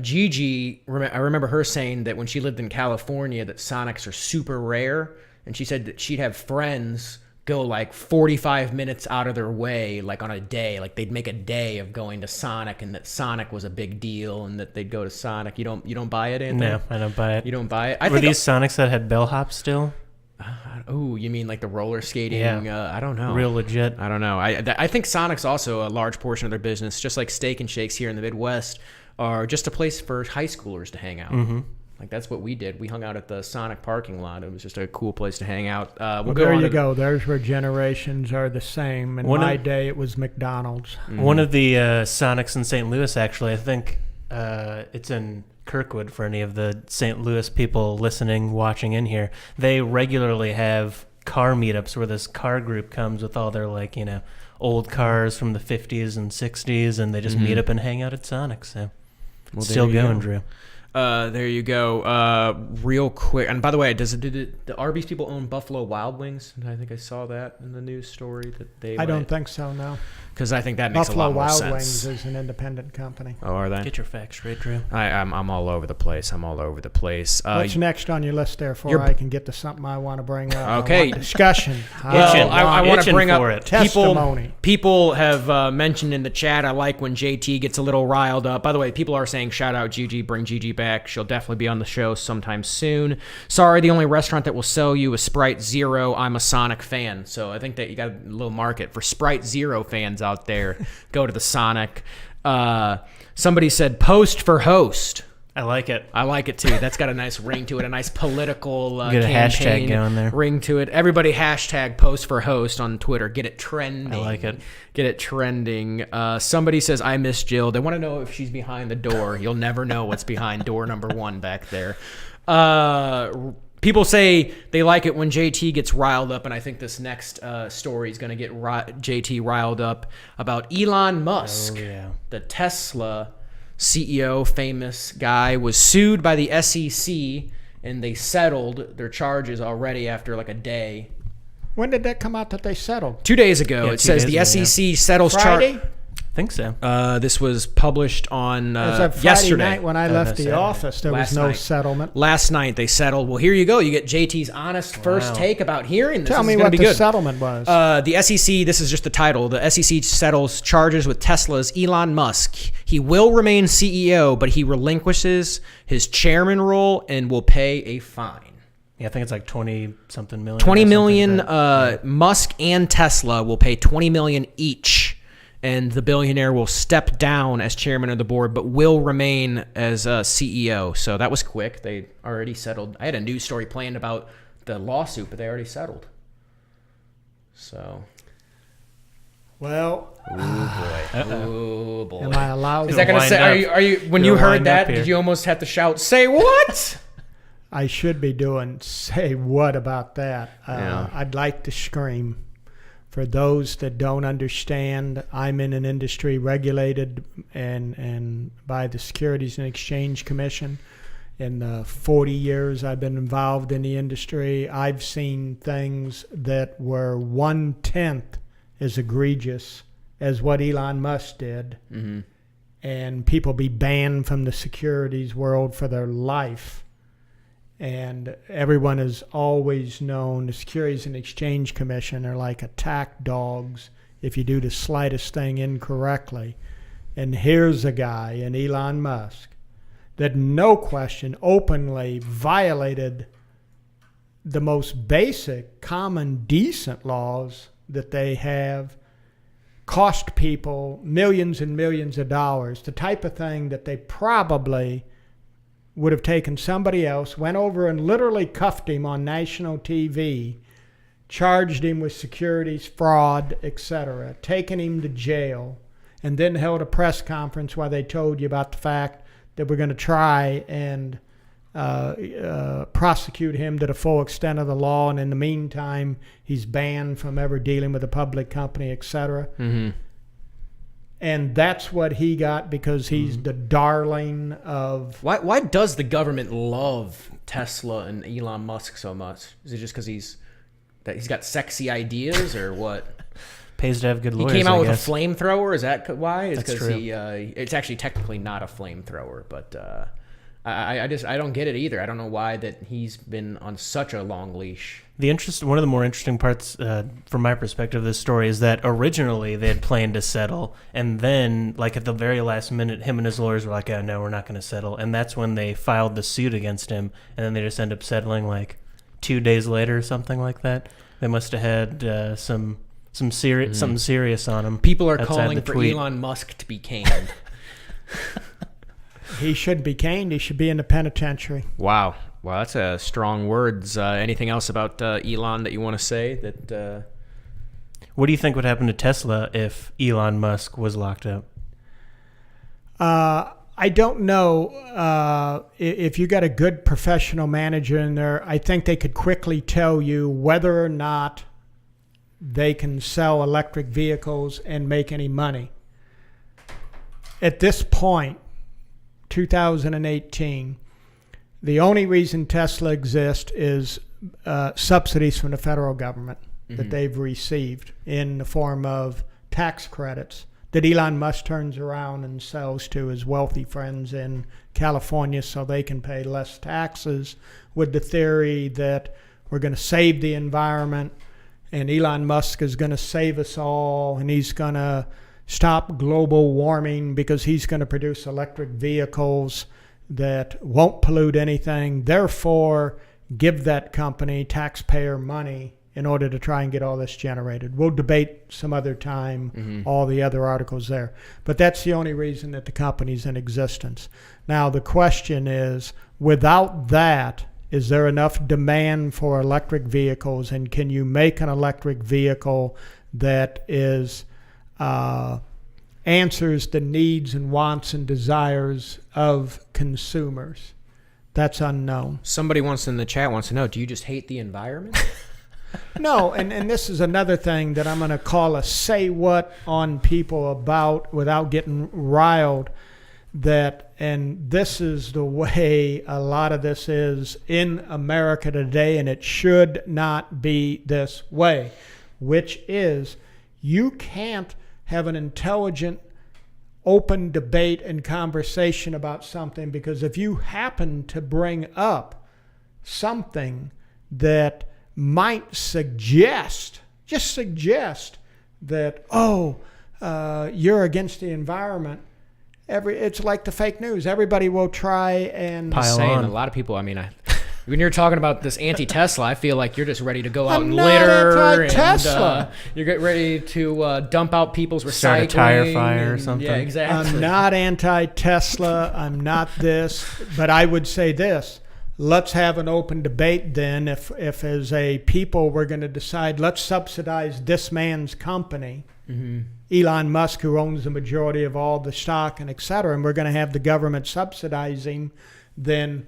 Gigi, I remember her saying that when she lived in California that Sonics are super rare, and she said that she'd have friends go like 45 minutes out of their way, like on a day, like they'd make a day of going to Sonic, and that Sonic was a big deal, and that they'd go to Sonic. You don't buy it, Anthony? No, I don't buy it. You don't buy it? Were these Sonics that had bellhop still? Oh, you mean like the roller skating? Yeah. I don't know. Real legit. I don't know. I think Sonic's also a large portion of their business, just like Steak and Shakes here in the Midwest are just a place for high schoolers to hang out. Like that's what we did. We hung out at the Sonic parking lot. It was just a cool place to hang out. There you go. There's where generations are the same. In my day, it was McDonald's. One of the Sonics in St. Louis, actually, I think it's in Kirkwood for any of the St. Louis people listening, watching in here. They regularly have car meetups where this car group comes with all their old cars from the 50s and 60s, and they just meet up and hang out at Sonic. So still going, Drew. There you go. Real quick, and by the way, do the Arby's people own Buffalo Wild Wings? I think I saw that in the news story that they. I don't think so. No. Because I think that makes Buffalo a lot more Wild sense. Wings is an independent company. Oh, are they? Get your facts straight, Drew. I'm all over the place. What's next on your list there for I can get to something I want to bring up? Okay. I want discussion. Well, I want to bring up testimony. People have mentioned in the chat, I like when JT gets a little riled up. By the way, people are saying, shout out Gigi, bring Gigi back. She'll definitely be on the show sometime soon. Sorry, the only restaurant that will sell you a Sprite Zero. I'm a Sonic fan. So I think that you got a little market for Sprite Zero fans out there. Go to the Sonic. Somebody said post for host. I like it. I like it too. That's got a nice ring to it, a nice political Get a campaign hashtag going there. ring to it. Everybody hashtag post for host on Twitter. Get it trending. I like it. Get it trending. Somebody says, I miss Jill. They want to know if she's behind the door. You'll never know what's behind door number 1 back there. People say they like it when JT gets riled up, and I think this next story is going to get JT riled up about Elon Musk, the Tesla CEO, famous guy, was sued by the SEC, and they settled their charges already after like a day. When did that come out that they settled? 2 days ago. Yeah, It says the SEC settles Friday? I think so. This was published on As of Friday yesterday. night when I left the Saturday. office, there Last was no night. settlement. Last night they settled. Well, here you go. You get JT's honest first take about hearing this. Tell This me is gonna what be the good. settlement was. The SEC, this is just the title. The SEC settles charges with Tesla's Elon Musk. He will remain CEO, but he relinquishes his chairman role and will pay a fine. Yeah, I think it's like 20-something million. 20 or million, something like that. Musk and Tesla will pay 20 million each, and the billionaire will step down as chairman of the board, but will remain as CEO. So that was quick. They already settled. I had a news story planned about the lawsuit, but they already settled. So, Well, oh boy. am I allowed Is to? that gonna wind say? up. Are you? When you You'll heard wind that, up here. did you almost have to shout, "Say what"? I should be doing say what about that. Yeah. I'd like to scream. For those that don't understand, I'm in an industry regulated and by the Securities and Exchange Commission. In the 40 years I've been involved in the industry, I've seen things that were 1/10 as egregious as what Elon Musk did. Mm-hmm. And people be banned from the securities world for their life. And everyone has always known the Securities and Exchange Commission are like attack dogs if you do the slightest thing incorrectly. And here's a guy in Elon Musk that, no question, openly violated the most basic, common, decent laws that they have, cost people millions and millions of dollars, the type of thing that they probably would have taken somebody else, went over and literally cuffed him on national TV, charged him with securities fraud, etc., taken him to jail, and then held a press conference while they told you about the fact that we're going to try and prosecute him to the full extent of the law, and in the meantime, he's banned from ever dealing with a public company, etc. Mm-hmm. And that's what he got because he's the darling of... Why does the government love Tesla and Elon Musk so much? Is it just because he's got sexy ideas, or what? Pays to have good He lawyers. came out I with guess. a flamethrower. Is that why? It's That's because true. it's actually technically not a flamethrower, but I don't get it either. I don't know why that he's been on such a long leash. One of the more interesting parts, from my perspective of this story, is that originally they had planned to settle, and then, like at the very last minute, him and his lawyers were like, "Oh no, we're not going to settle," and that's when they filed the suit against him, and then they just end up settling like 2 days later or something like that. They must have had something serious on him. People are outside calling the for tweet. Elon Musk to be canned. He shouldn't be caned. He should be in the penitentiary. Wow. Wow, that's strong words. Anything else about Elon that you want to say? That What do you think would happen to Tesla if Elon Musk was locked up? I don't know if you got a good professional manager in there. I think they could quickly tell you whether or not they can sell electric vehicles and make any money. At this point, 2018, the only reason Tesla exists is subsidies from the federal government that they've received in the form of tax credits that Elon Musk turns around and sells to his wealthy friends in California so they can pay less taxes, with the theory that we're going to save the environment and Elon Musk is going to save us all, and he's going to stop global warming because he's going to produce electric vehicles that won't pollute anything. Therefore, give that company taxpayer money in order to try and get all this generated. We'll debate some other time all the other articles there. But that's the only reason that the company's in existence. Now, the question is, without that, is there enough demand for electric vehicles, and can you make an electric vehicle that is answers the needs and wants and desires of consumers? That's unknown. Somebody in the chat wants to know, do you just hate the environment? No, and this is another thing that I'm going to call a say what on people about without getting riled. And this is the way a lot of this is in America today, and it should not be this way, which is you can't have an intelligent, open debate and conversation about something, because if you happen to bring up something that might suggest that, you're against the environment, it's like the fake news. Everybody will try and Pile saying on. a lot of people. I mean, when you're talking about this anti-Tesla, I feel like you're just ready to go out I'm and not litter, anti-Tesla. and you're getting ready to dump out people's recycling. Start a tire fire or something. Yeah, exactly. I'm not anti-Tesla. I'm not this. But I would say this. Let's have an open debate then. If as a people we're going to decide, let's subsidize this man's company, Elon Musk, who owns the majority of all the stock and et cetera, and we're going to have the government subsidizing, then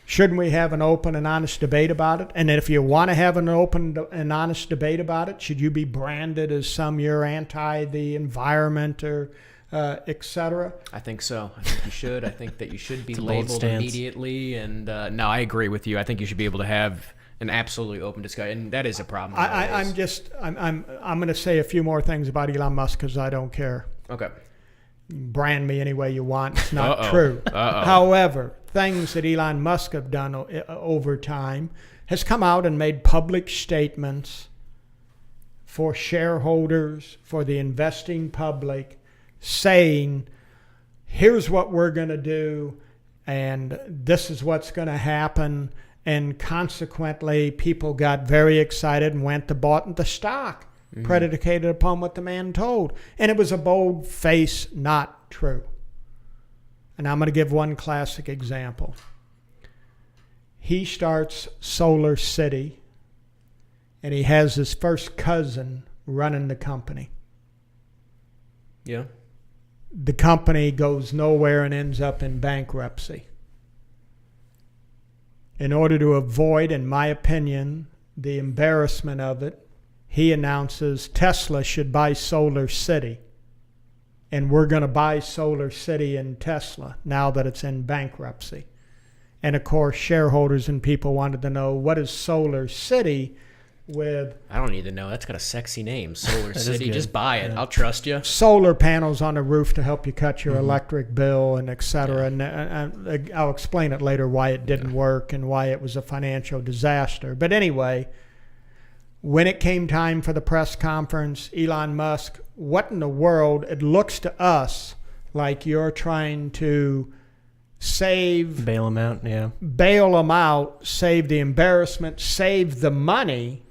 shouldn't we have an open and honest debate about it? And if you want to have an open and honest debate about it, should you be branded as you're anti the environment or et cetera? I think so. I think you should. I think that you should be a bold labeled stance. immediately. And no, I agree with you. I think you should be able to have an absolutely open discussion, and that is a problem. I'm going to say a few more things about Elon Musk because I don't care. Okay. Brand me any way you want. It's not true. However, things that Elon Musk have done over time has come out and made public statements for shareholders, for the investing public, saying, here's what we're going to do, and this is what's going to happen. And consequently, people got very excited and went to bought the stock, predicated upon what the man told. And it was a bold face, not true. And I'm going to give one classic example. He starts Solar City, and he has his first cousin running the company. Yeah. The company goes nowhere and ends up in bankruptcy. In order to avoid, in my opinion, the embarrassment of it, he announces Tesla should buy Solar City. And we're going to buy Solar City and Tesla now that it's in bankruptcy. And of course, shareholders and people wanted to know, what is Solar City with? I don't need to know. That's got a sexy name. Solar is City. good. Just buy it. Yeah. I'll trust you. Solar panels on the roof to help you cut your electric bill and et cetera. And I'll explain it later why it didn't work and why it was a financial disaster. But anyway, when it came time for the press conference, Elon Musk, what in the world? It looks to us like you're trying to bail them out, yeah. Bail them out, save the embarrassment, save the money,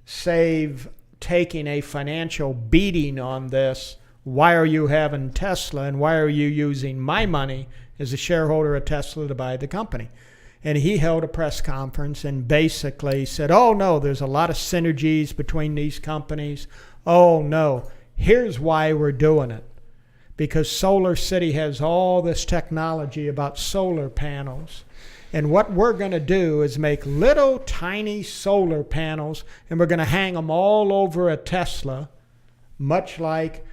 save taking a financial beating on this. Why are you having Tesla, and why are you using my money as a shareholder of Tesla to buy the company? And he held a press conference and basically said, oh no, there's a lot of synergies between these companies. Oh no, here's why we're doing it. Because Solar City has all this technology about solar panels. And what we're going to do is make little tiny solar panels, and we're going to hang them all over a Tesla, much like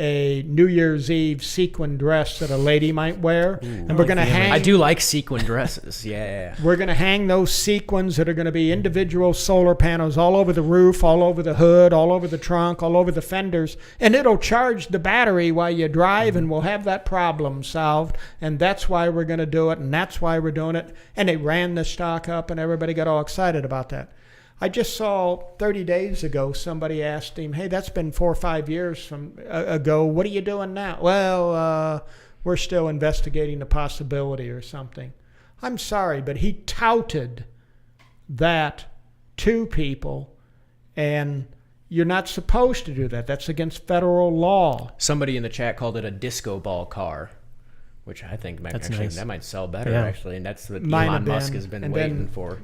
a New Year's Eve sequin dress that a lady might wear. And we're going to hang... I do like sequin dresses. Yeah. We're going to hang those sequins that are going to be individual solar panels all over the roof, all over the hood, all over the trunk, all over the fenders. And it'll charge the battery while you drive, and we'll have that problem solved. And that's why we're going to do it, and that's why we're doing it. And they ran the stock up, and everybody got all excited about that. I just saw 30 days ago, somebody asked him, hey, that's been 4 or 5 years ago. What are you doing now? Well, we're still investigating the possibility or something. I'm sorry, but he touted that to people And you're not supposed to do that. That's against federal law. Somebody in the chat called it a disco ball car, which I think might That's actually nice. That might sell better, Yeah. actually. And that's what Might have Elon Musk been. has been And waiting then, for.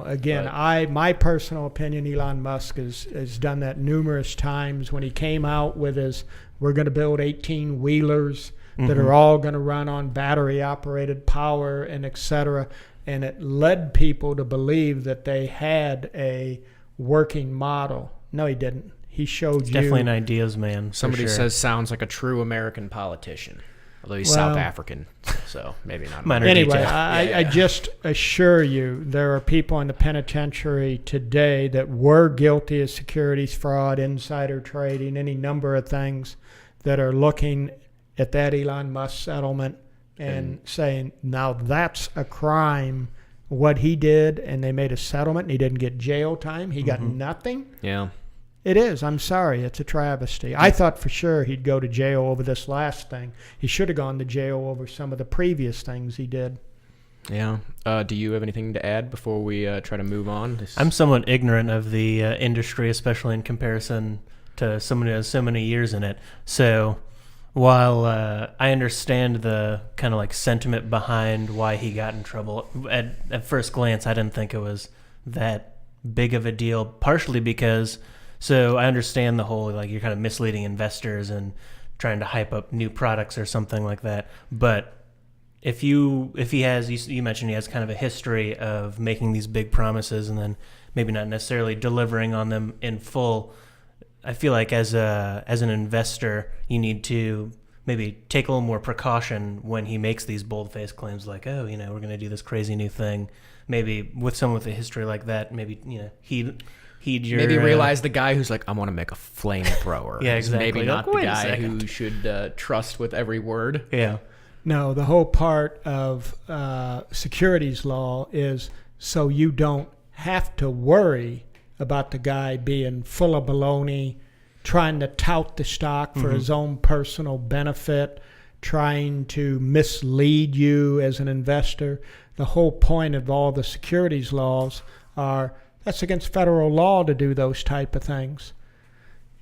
Again, But- my personal opinion, Elon Musk has done that numerous times when he came out with his, we're going to build 18-wheelers that are all going to run on battery-operated power and et cetera. And it led people to believe that they had a working model. No, he didn't. He showed you. Definitely an ideas man. for Somebody sure. says sounds like a true American politician. Although he's Well- South African, so maybe not. Minor Anyway, detail. I just assure you there are people in the penitentiary today that were guilty of securities fraud, insider trading, any number of things that are looking at that Elon Musk settlement and saying, now that's a crime, what he did, and they made a settlement and he didn't get jail time. He got nothing. Yeah. It is. I'm sorry. It's a travesty. I thought for sure he'd go to jail over this last thing. He should have gone to jail over some of the previous things he did. Yeah. Do you have anything to add before we try to move on? I'm somewhat ignorant of the industry, especially in comparison to someone who has so many years in it. So while I understand the kind of like sentiment behind why he got in trouble, at first glance, I didn't think it was that big of a deal, partially because, so I understand the whole, like, you're kind of misleading investors and trying to hype up new products or something like that. But if he has, you mentioned he has kind of a history of making these big promises and then maybe not necessarily delivering on them in full, I feel like as an investor, you need to maybe take a little more precaution when he makes these bold-faced claims like, oh, we're going to do this crazy new thing. Maybe with someone with a history like that, maybe, heed your... Maybe realize the guy who's like, I want to make a flamethrower. Yeah, is exactly. Maybe not Like, the wait a guy second. who should trust with every word. Yeah. No, the whole part of securities law is so you don't have to worry about the guy being full of baloney, trying to tout the stock for his own personal benefit, trying to mislead you as an investor. The whole point of all the securities laws are that's against federal law to do those type of things.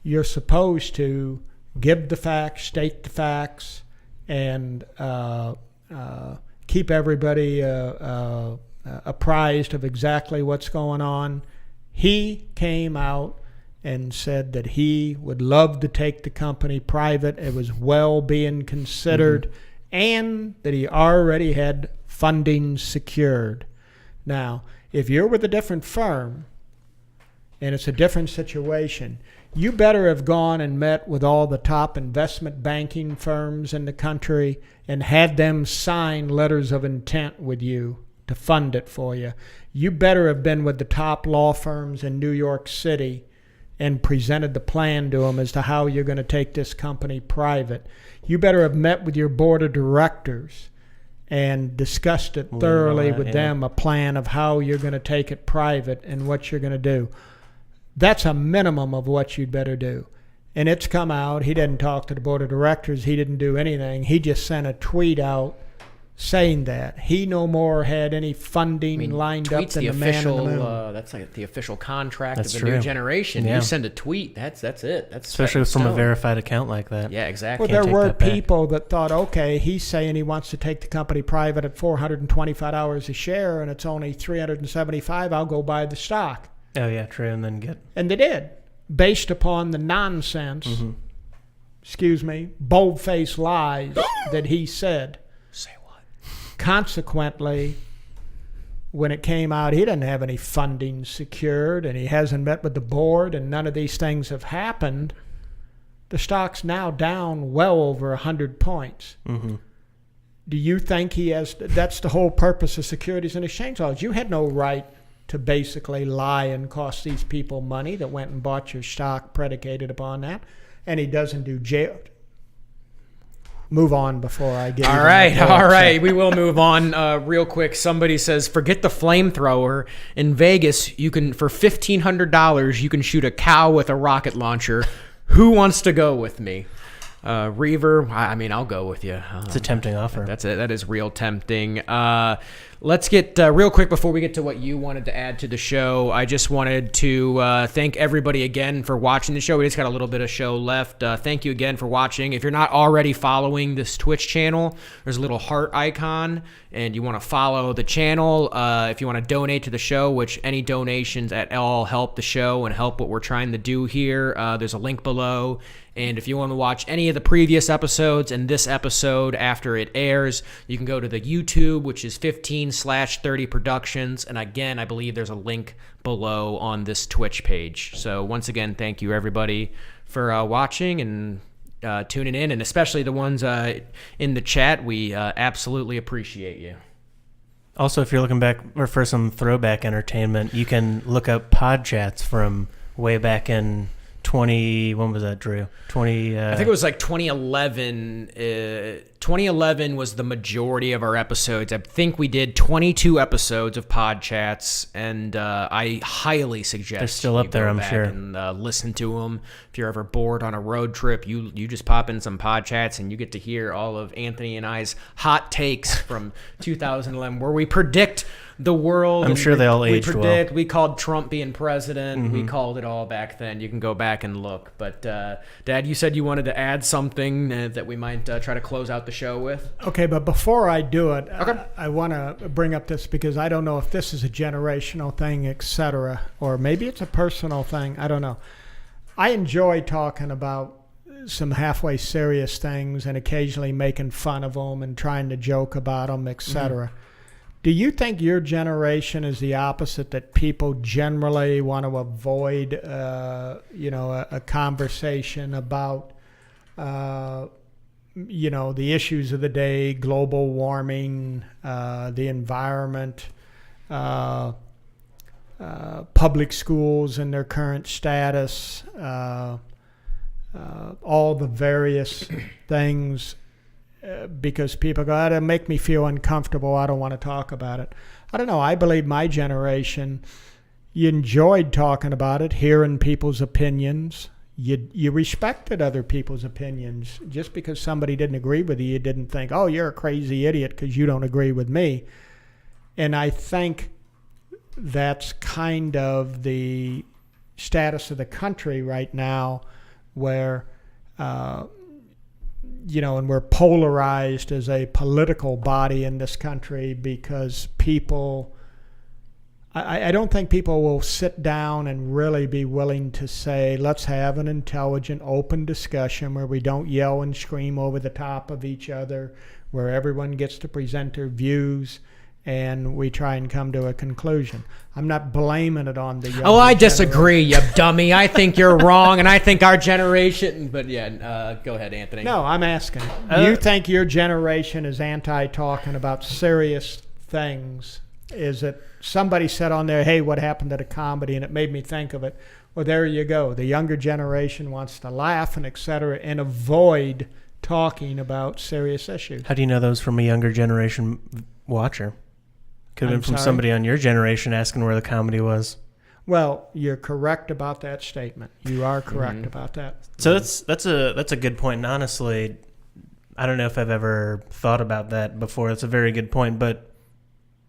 You're supposed to give the facts, state the facts, and keep everybody apprised of exactly what's going on. He came out and said that he would love to take the company private. It was well being considered, and that he already had funding secured. Now, if you're with a different firm and it's a different situation, you better have gone and met with all the top investment banking firms in the country and had them sign letters of intent with you to fund it for you. You better have been with the top law firms in New York City and presented the plan to them as to how you're going to take this company private. You better have met with your board of directors and discussed it thoroughly with them, a plan of how you're going to take it private and what you're going to do. That's a minimum of what you'd better do. And it's come out. He didn't talk to the board of directors. He didn't do anything. He just sent a tweet out saying that. He no more had any funding lined up tweet's than the man in the moon. That's like the official contract That's of the true. new generation. Yeah. You send a tweet, that's it. That's Especially set in from a stone. verified account like that. Yeah, exactly. Well, there take were that back. people that thought, okay, he's saying he wants to take the company private at $425 a share, and it's only $375. I'll go buy the stock. Oh, yeah, true. And then And they did, based upon the nonsense, bold-faced lies that he said. Say what? Consequently, when it came out, he didn't have any funding secured, and he hasn't met with the board, and none of these things have happened. The stock's now down well over 100 points. Do you think he has? That's the whole purpose of Securities and Exchange laws. You had no right to basically lie and cost these people money that went and bought your stock predicated upon that. And he doesn't do jail. Move on before I get All right. We will move on real quick. Somebody says, forget the flamethrower. In Vegas, you can for $1,500 you can shoot a cow with a rocket launcher. Who wants to go with me? Reaver, I mean, I'll go with you. it's a tempting offer. That's it. That is real tempting. let's get real quick before we get to what you wanted to add to the show. I just wanted to thank everybody again for watching the show. We just got a little bit of show left. Thank you again for watching. If you're not already following this Twitch channel, there's a little heart icon, and you want to follow the channel. If you want to donate to the show, which any donations at all help the show and help what we're trying to do here, there's a link below. And if you want to watch any of the previous episodes and this episode after it airs, you can go to the YouTube, which is 15/30 Productions. And again, I believe there's a link below on this Twitch page. So once again, thank you everybody for watching and tuning in, and especially the ones in the chat. We absolutely appreciate you. Also, if you're looking back or for some throwback entertainment, you can look up pod chats from way back in 20, when was that, Drew? I think it was like 2011. 2011 was the majority of our episodes. I think we did 22 episodes of pod chats, and I highly suggest they're still up there, I'm sure, and listen to them. If you're ever bored on a road trip, you just pop in some pod chats and you get to hear all of Anthony and I's hot takes from 2011, where we predict the world. I'm sure they all aged well. We called Trump being president. Mm-hmm. We called it all back then. You can go back and look. But Dad, you said you wanted to add something that we might try to close out the show with. Okay, but before I do it, okay. I want to bring up this because I don't know if this is a generational thing, etc., or maybe it's a personal thing. I don't know. I enjoy talking about some halfway serious things and occasionally making fun of them and trying to joke about them, etc. Mm-hmm. Do you think your generation is the opposite, that people generally want to avoid, a conversation about, the issues of the day, global warming, the environment, public schools and their current status, all the various things? Because people go, that'll make me feel uncomfortable. I don't want to talk about it. I don't know. I believe my generation, you enjoyed talking about it, hearing people's opinions. You respected other people's opinions. Just because somebody didn't agree with you, you didn't think, oh, you're a crazy idiot because you don't agree with me. And I think that's kind of the status of the country right now, where and we're polarized as a political body in this country because people, I don't think people will sit down and really be willing to say, let's have an intelligent, open discussion where we don't yell and scream over the top of each other, where everyone gets to present their views and we try and come to a conclusion. I'm not blaming it on the younger I disagree, you dummy. I think you're wrong, and I think our generation... But yeah, go ahead, Anthony. No, I'm asking. You think your generation is anti-talking about serious things? Is it somebody said on there, hey, what happened to the comedy? And it made me think of it. Well, there you go. The younger generation wants to laugh and et cetera and avoid talking about serious issues. How do you know those from a younger generation watcher? Could have been from somebody on your generation asking where the comedy was. Well, you're correct about that statement. You are correct about that. So that's a good point. And honestly, I don't know if I've ever thought about that before. It's a very good point, but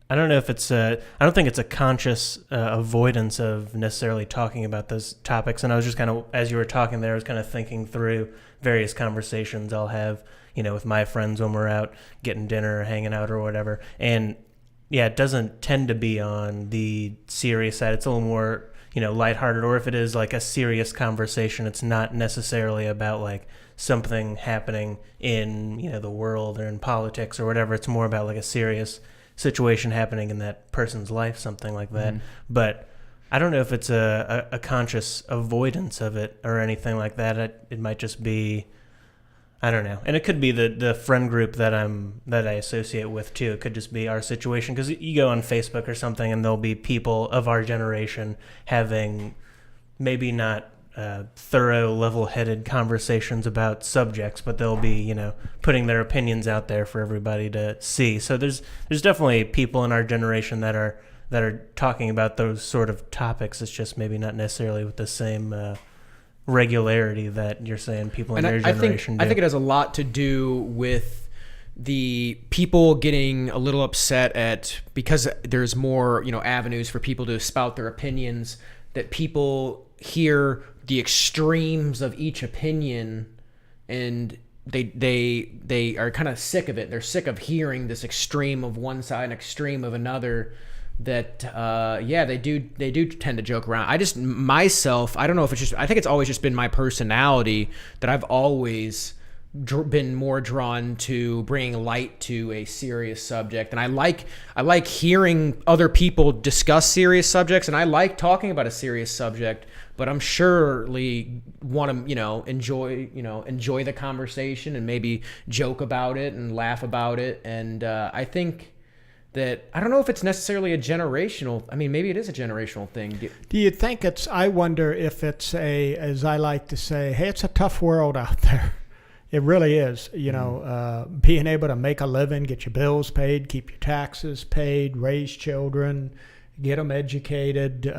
I don't know if I don't think it's a conscious avoidance of necessarily talking about those topics. And I was just kind of, as you were talking there, I was kind of thinking through various conversations I'll have, with my friends when we're out getting dinner or hanging out or whatever. And yeah, it doesn't tend to be on the serious side. It's a little more, lighthearted. Or if it is like a serious conversation, it's not necessarily about like something happening in, the world or in politics or whatever. It's more about like a serious situation happening in that person's life, something like that. Mm-hmm. But I don't know if it's a conscious avoidance of it or anything like that. It might just be, I don't know. And it could be the friend group that I associate with too. It could just be our situation, because you go on Facebook or something and there'll be people of our generation having maybe not thorough, level-headed conversations about subjects, but they'll be, putting their opinions out there for everybody to see. So there's definitely people in our generation that are talking about those sort of topics. It's just maybe not necessarily with the same regularity that you're saying people in their generation do. I think it has a lot to do with the people getting a little upset at, because there's more, avenues for people to spout their opinions, that people hear the extremes of each opinion and they are kind of sick of it. They're sick of hearing this extreme of one side and extreme of another. That they do tend to joke around. I don't know if it's just, I think it's always just been my personality that I've always been more drawn to bringing light to a serious subject, and I like hearing other people discuss serious subjects, and I like talking about a serious subject, but I'm surely want to enjoy the conversation and maybe joke about it and laugh about it. And I think that, I don't know if it's necessarily a generational, maybe it is a generational thing. Do you think I wonder if it's as I like to say, hey, it's a tough world out there. It really is. Being able to make a living, get your bills paid, keep your taxes paid, raise children, get them educated, do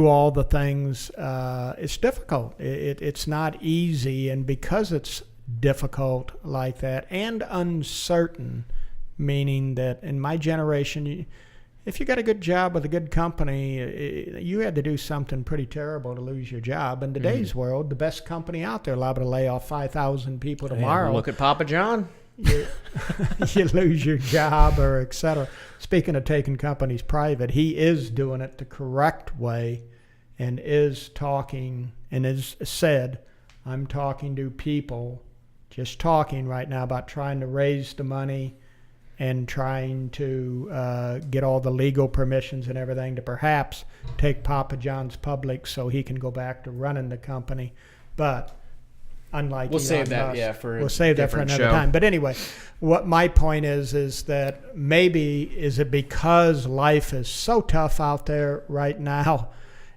all the things. It's difficult. It's not easy. And because it's difficult like that and uncertain, meaning that in my generation, if you got a good job with a good company, you had to do something pretty terrible to lose your job. In today's world, the best company out there liable to lay off 5,000 people tomorrow. Look at Papa John. You lose your job, or et cetera. Speaking of taking companies private, he is doing it the correct way and is talking and has said, I'm talking to people, just talking right now about trying to raise the money and trying to get all the legal permissions and everything to perhaps take Papa John's public so he can go back to running the company. But unlike we'll Elon save that, Musk, for we'll save that for another time. But anyway, what my point is that maybe is it because life is so tough out there right now,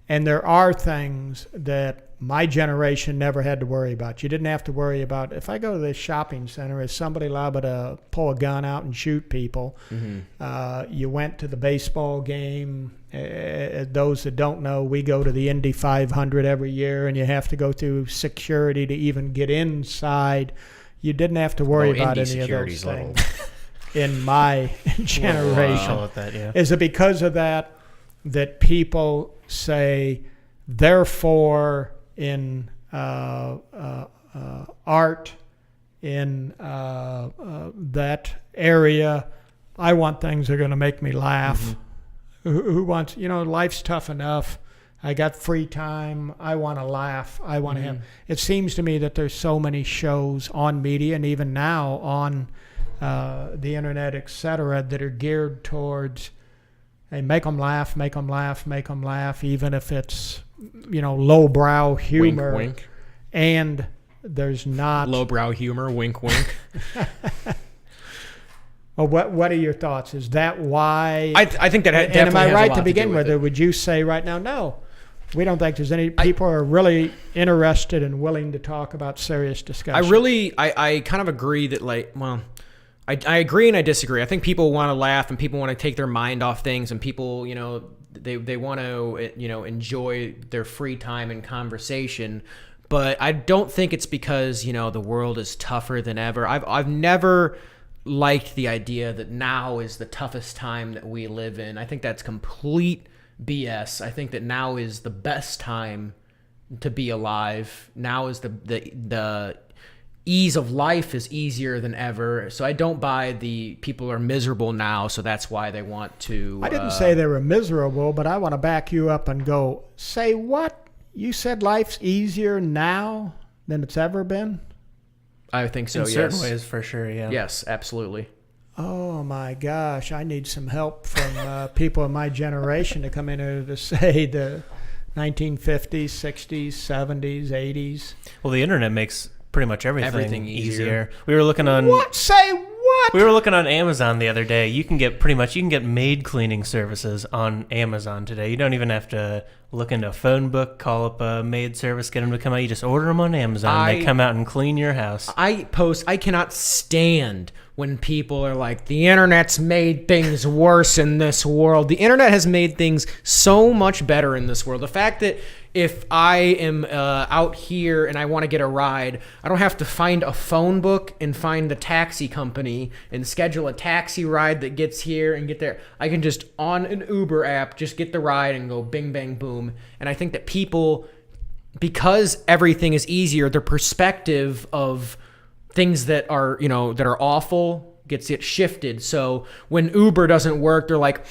and there are things that my generation never had to worry about. You didn't have to worry about, if I go to this shopping center, is somebody liable to pull a gun out and shoot people? Mm-hmm. You went to the baseball game. Those that don't know, we go to the Indy 500 every year, and you have to go through security to even get inside. You didn't have to worry about any of those things. In my generation. Is it because of that people say, therefore, in art, in that area, I want things that are going to make me laugh. Mm-hmm. Who wants, life's tough enough. I got free time. I want to laugh. I want to have. It seems to me that there's so many shows on media and even now on the internet, et cetera, that are geared towards, hey, make them laugh, make them laugh, make them laugh, even if it's lowbrow humor. Wink, wink. And there's not lowbrow humor. Wink, wink. Well, what are your thoughts? Is that why? I think that definitely and am I has right a lot to begin with with, or would you say right now, no, we don't think there's any people are really interested and willing to talk about serious discussion? I kind of agree that I agree and I disagree. I think people want to laugh and people want to take their mind off things, and people, they want to, enjoy their free time and conversation. But I don't think it's because, the world is tougher than ever. I've never liked the idea that now is the toughest time that we live in. I think that's complete BS. I think that now is the best time to be alive. Now is the ease of life is easier than ever. So I don't buy the people are miserable now, so that's why they want to. I didn't say they were miserable, but I want to back you up and go, say what? You said life's easier now than it's ever been? I think so, in yes. certain ways, for sure, yeah. Yes, absolutely. Oh, my gosh. I need some help from people in my generation to come in here to say the 1950s, 60s, 70s, 80s. Well, the internet makes pretty much everything easier. We were looking on... What? Say what? We were looking on Amazon the other day. You can get maid cleaning services on Amazon today. You don't even have to look into a phone book, call up a maid service, get them to come out. You just order them on Amazon. They come out and clean your house. I cannot stand when people are like, the internet's made things worse in this world. The internet has made things so much better in this world. The fact that if I am out here and I want to get a ride, I don't have to find a phone book and find the taxi company and schedule a taxi ride that gets here and get there. I can just, on an Uber app, just get the ride and go bing, bang, boom. And I think that people, because everything is easier, their perspective of things that are, that are awful gets it shifted. So when Uber doesn't work, they're like,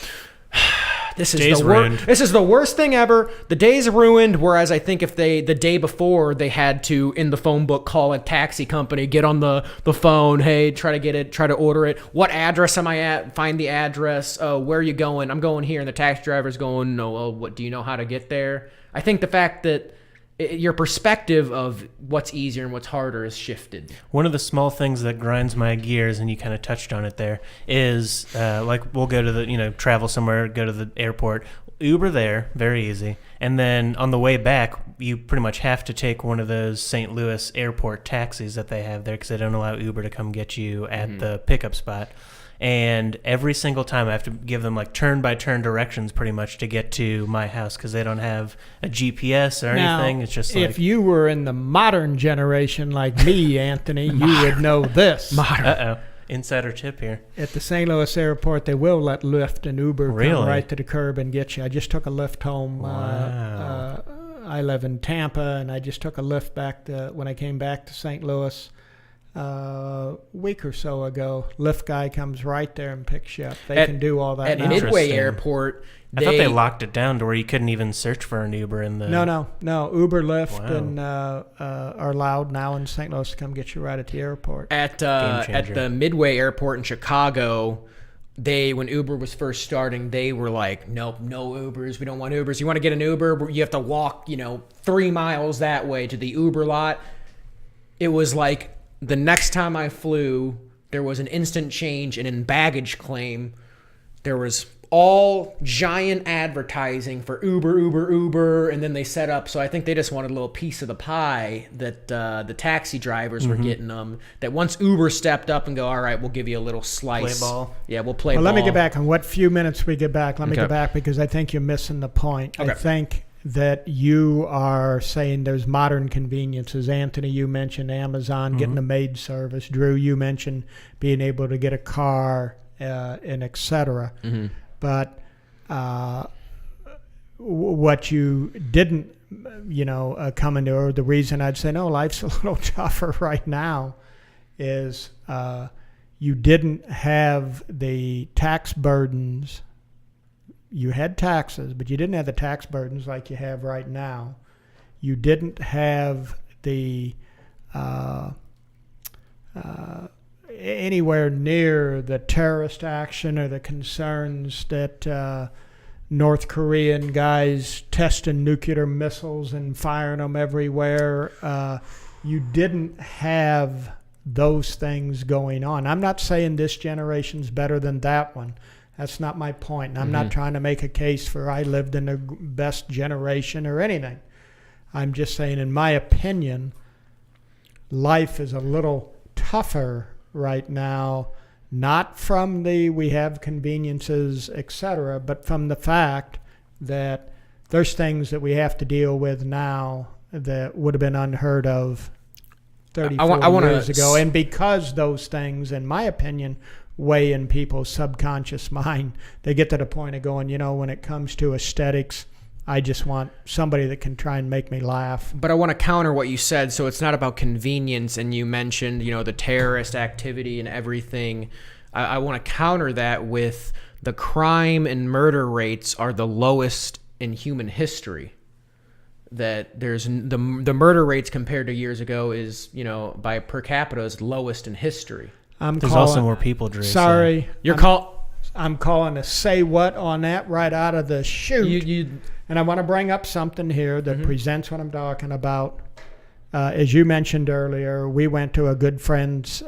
This is the worst thing ever. The day's ruined. Whereas I think if the day before they had to, in the phone book, call a taxi company, get on the phone, hey, try to order it. What address am I at? Find the address. Where are you going? I'm going here. And the taxi driver's going, no, what, do you know how to get there? I think the fact that your perspective of what's easier and what's harder is shifted. One of the small things that grinds my gears, and you kind of touched on it there, is like we'll go to the, travel somewhere, go to the airport, Uber there, very easy. And then on the way back, you pretty much have to take one of those St. Louis airport taxis that they have there because they don't allow Uber to come get you at the pickup spot. And every single time I have to give them like turn-by-turn directions pretty much to get to my house because they don't have a GPS or anything. It's just like... If you were in the modern generation like me, Anthony, you would know this. Uh-oh. Insider tip here. At the St. Louis airport, they will let Lyft and Uber come right to the curb and get you. I just took a Lyft home. Wow. I live in Tampa, and I just took a Lyft back when I came back to St. Louis. Week or so ago, Lyft guy comes right there and picks you up. They can do all that at now. Midway Airport. I thought they locked it down to where you couldn't even search for an Uber in the... No. Uber, Lyft, and are allowed now in St. Louis to come get you right at the airport. At the Midway Airport in Chicago, when Uber was first starting, they were like, nope, no Ubers. We don't want Ubers. You want to get an Uber, you have to walk, 3 miles that way to the Uber lot. It was like, the next time I flew, there was an instant change, and in baggage claim, there was all giant advertising for Uber, and then they set up. So I think they just wanted a little piece of the pie that the taxi drivers were getting them. That once Uber stepped up and go, all right, we'll give you a little slice. Play ball. Yeah, we'll play ball. Let me get back on what few minutes we get back. Let me get back because I think you're missing the point. Okay. I think that you are saying there's modern conveniences. Anthony, you mentioned Amazon, getting a maid service. Drew, you mentioned being able to get a car, and et cetera. But what you didn't, come into, or the reason I'd say, no, life's a little tougher right now, is you didn't have the tax burdens. You had taxes, but you didn't have the tax burdens like you have right now. You didn't have the anywhere near the terrorist action or the concerns that North Korean guys testing nuclear missiles and firing them everywhere. You didn't have those things going on. I'm not saying this generation's better than that one. That's not my point. And I'm not trying to make a case for I lived in the best generation or anything. I'm just saying, in my opinion, life is a little tougher right now, not from we have conveniences, etc., but from the fact that there's things that we have to deal with now that would have been unheard of 34 years ago. And because those things, in my opinion, weigh in people's subconscious mind, they get to the point of going, when it comes to aesthetics, I just want somebody that can try and make me laugh. But I want to counter what you said. So it's not about convenience, and you mentioned, the terrorist activity and everything. I want to counter that with the crime and murder rates are the lowest in human history. That there's the murder rates compared to years ago is, by per capita is lowest in history. There's also more people, Drew. Sorry. So. I'm calling a say what on that right out of the chute. And I want to bring up something here that presents what I'm talking about. As you mentioned earlier, we went to a good friend's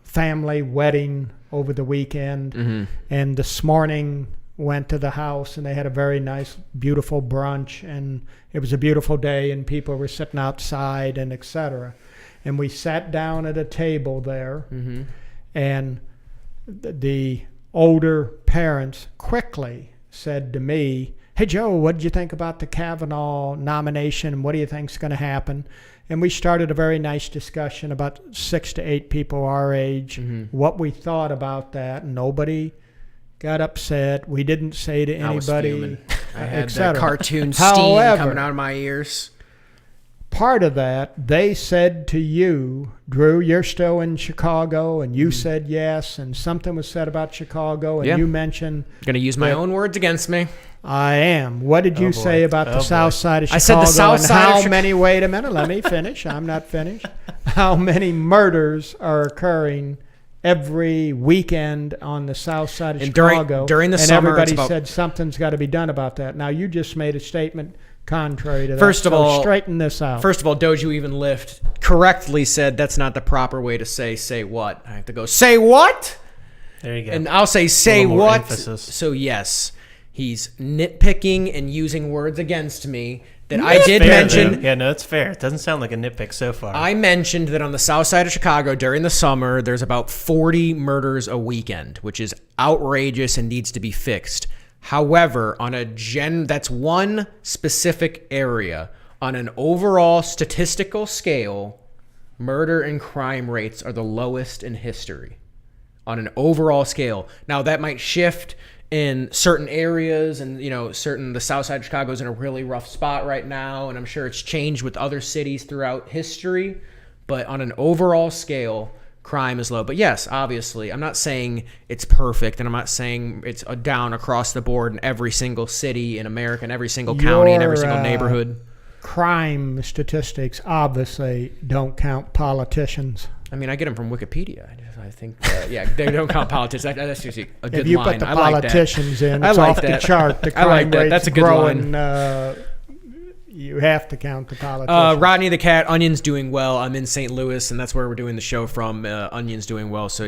family wedding over the weekend. And this morning went to the house, and they had a very nice, beautiful brunch, and it was a beautiful day, and people were sitting outside and etc. And we sat down at a table there, and the older parents quickly said to me, "Hey, Joe, what did you think about the Kavanaugh nomination? What do you think's going to happen?" And we started a very nice discussion about 6 to 8 people our age, what we thought about that. Nobody got upset. We didn't say to I was anybody, fuming. I had etc. that cartoon steam However, coming out of my ears. part of that, they said to you, Drew, you're still in Chicago, and you said yes, and something was said about Chicago, and Yeah. you mentioned, Going to use my own words against me. I am. What did you boy. say about the Oh, south boy. side of Chicago? I said the south and side of how Chicago. many, wait a minute, let me finish. I'm not finished. How many murders are occurring every weekend on the south side of And during- Chicago? during the and summer, everybody it's about- said something's got to be done about that. Now, you just made a statement contrary to that. First of so all- straighten this out. First of all, Doju Even Lift correctly said that's not the proper way to say what. I have to go, say what? There you go. And I'll say, say little more what? emphasis. So, yes, he's nitpicking and using words against me that I did Fair, mention. though. Yeah, no, it's fair. It doesn't sound like a nitpick so far. I mentioned that on the south side of Chicago during the summer, there's about 40 murders a weekend, which is outrageous and needs to be fixed. However, on that's one specific area. On an overall statistical scale, murder and crime rates are the lowest in history. On an overall scale. Now, that might shift in certain areas, and the south side of Chicago is in a really rough spot right now, and I'm sure it's changed with other cities throughout history, but on an overall scale, crime is low. But yes, obviously, I'm not saying it's perfect, and I'm not saying it's down across the board in every single city in America, in every single county, in every single neighborhood. Crime statistics obviously don't count politicians. I mean, I get them from Wikipedia. I think, they don't count politicians. That's usually a good If you line. put the I like that. politicians in, I it's like off that. the chart. The I crime like that. rate's That's a good growing. line. You have to count the politicians. Rodney the Cat, Onion's doing well. I'm in St. Louis, and that's where we're doing the show from. Onion's doing well, so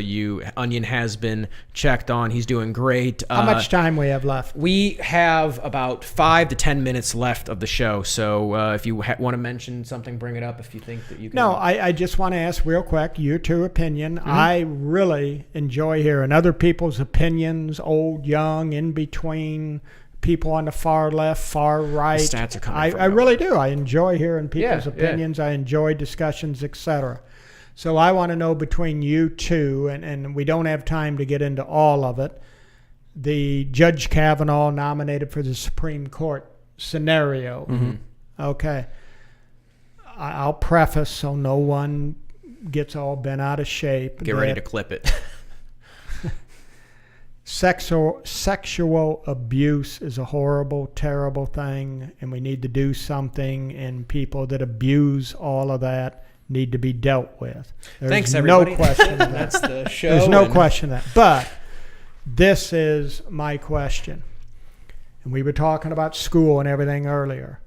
Onion has been checked on. He's doing great. How much time we have left? We have about 5 to 10 minutes left of the show, so if you want to mention something, bring it up if you think that you can. No, I just want to ask real quick, your two opinion. I really enjoy hearing other people's opinions, old, young, in between, people on the far left, far right. The stats are coming from I really do. I enjoy hearing people's Yeah, opinions. I enjoy discussions, etc. So I want to know between you two, and we don't have time to get into all of it, the Judge Kavanaugh nominated for the Supreme Court scenario. Okay. I'll preface so no one gets all bent out of shape. Get ready to clip it. Sexual abuse is a horrible, terrible thing, and we need to do something, and people that abuse all of that need to be dealt with. There's Thanks, everybody. no question of that. That's the show. There's no question of that. But this is my question. And we were talking about school and everything earlier.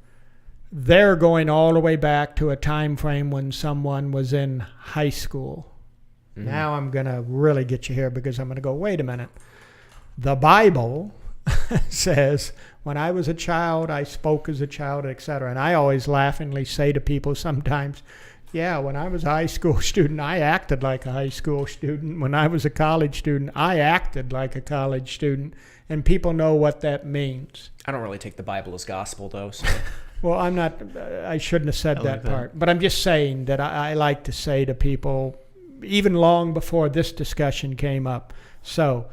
They're going all the way back to a time frame when someone was in high school. Now I'm going to really get you here because I'm going to go, wait a minute. The Bible says, when I was a child, I spoke as a child, etc. And I always laughingly say to people sometimes, yeah, when I was a high school student, I acted like a high school student. When I was a college student, I acted like a college student. And people know what that means. I don't really take the Bible as gospel, though. So. Well, I shouldn't have said that part. But I'm just saying that I like to say to people, even long before this discussion came up. So,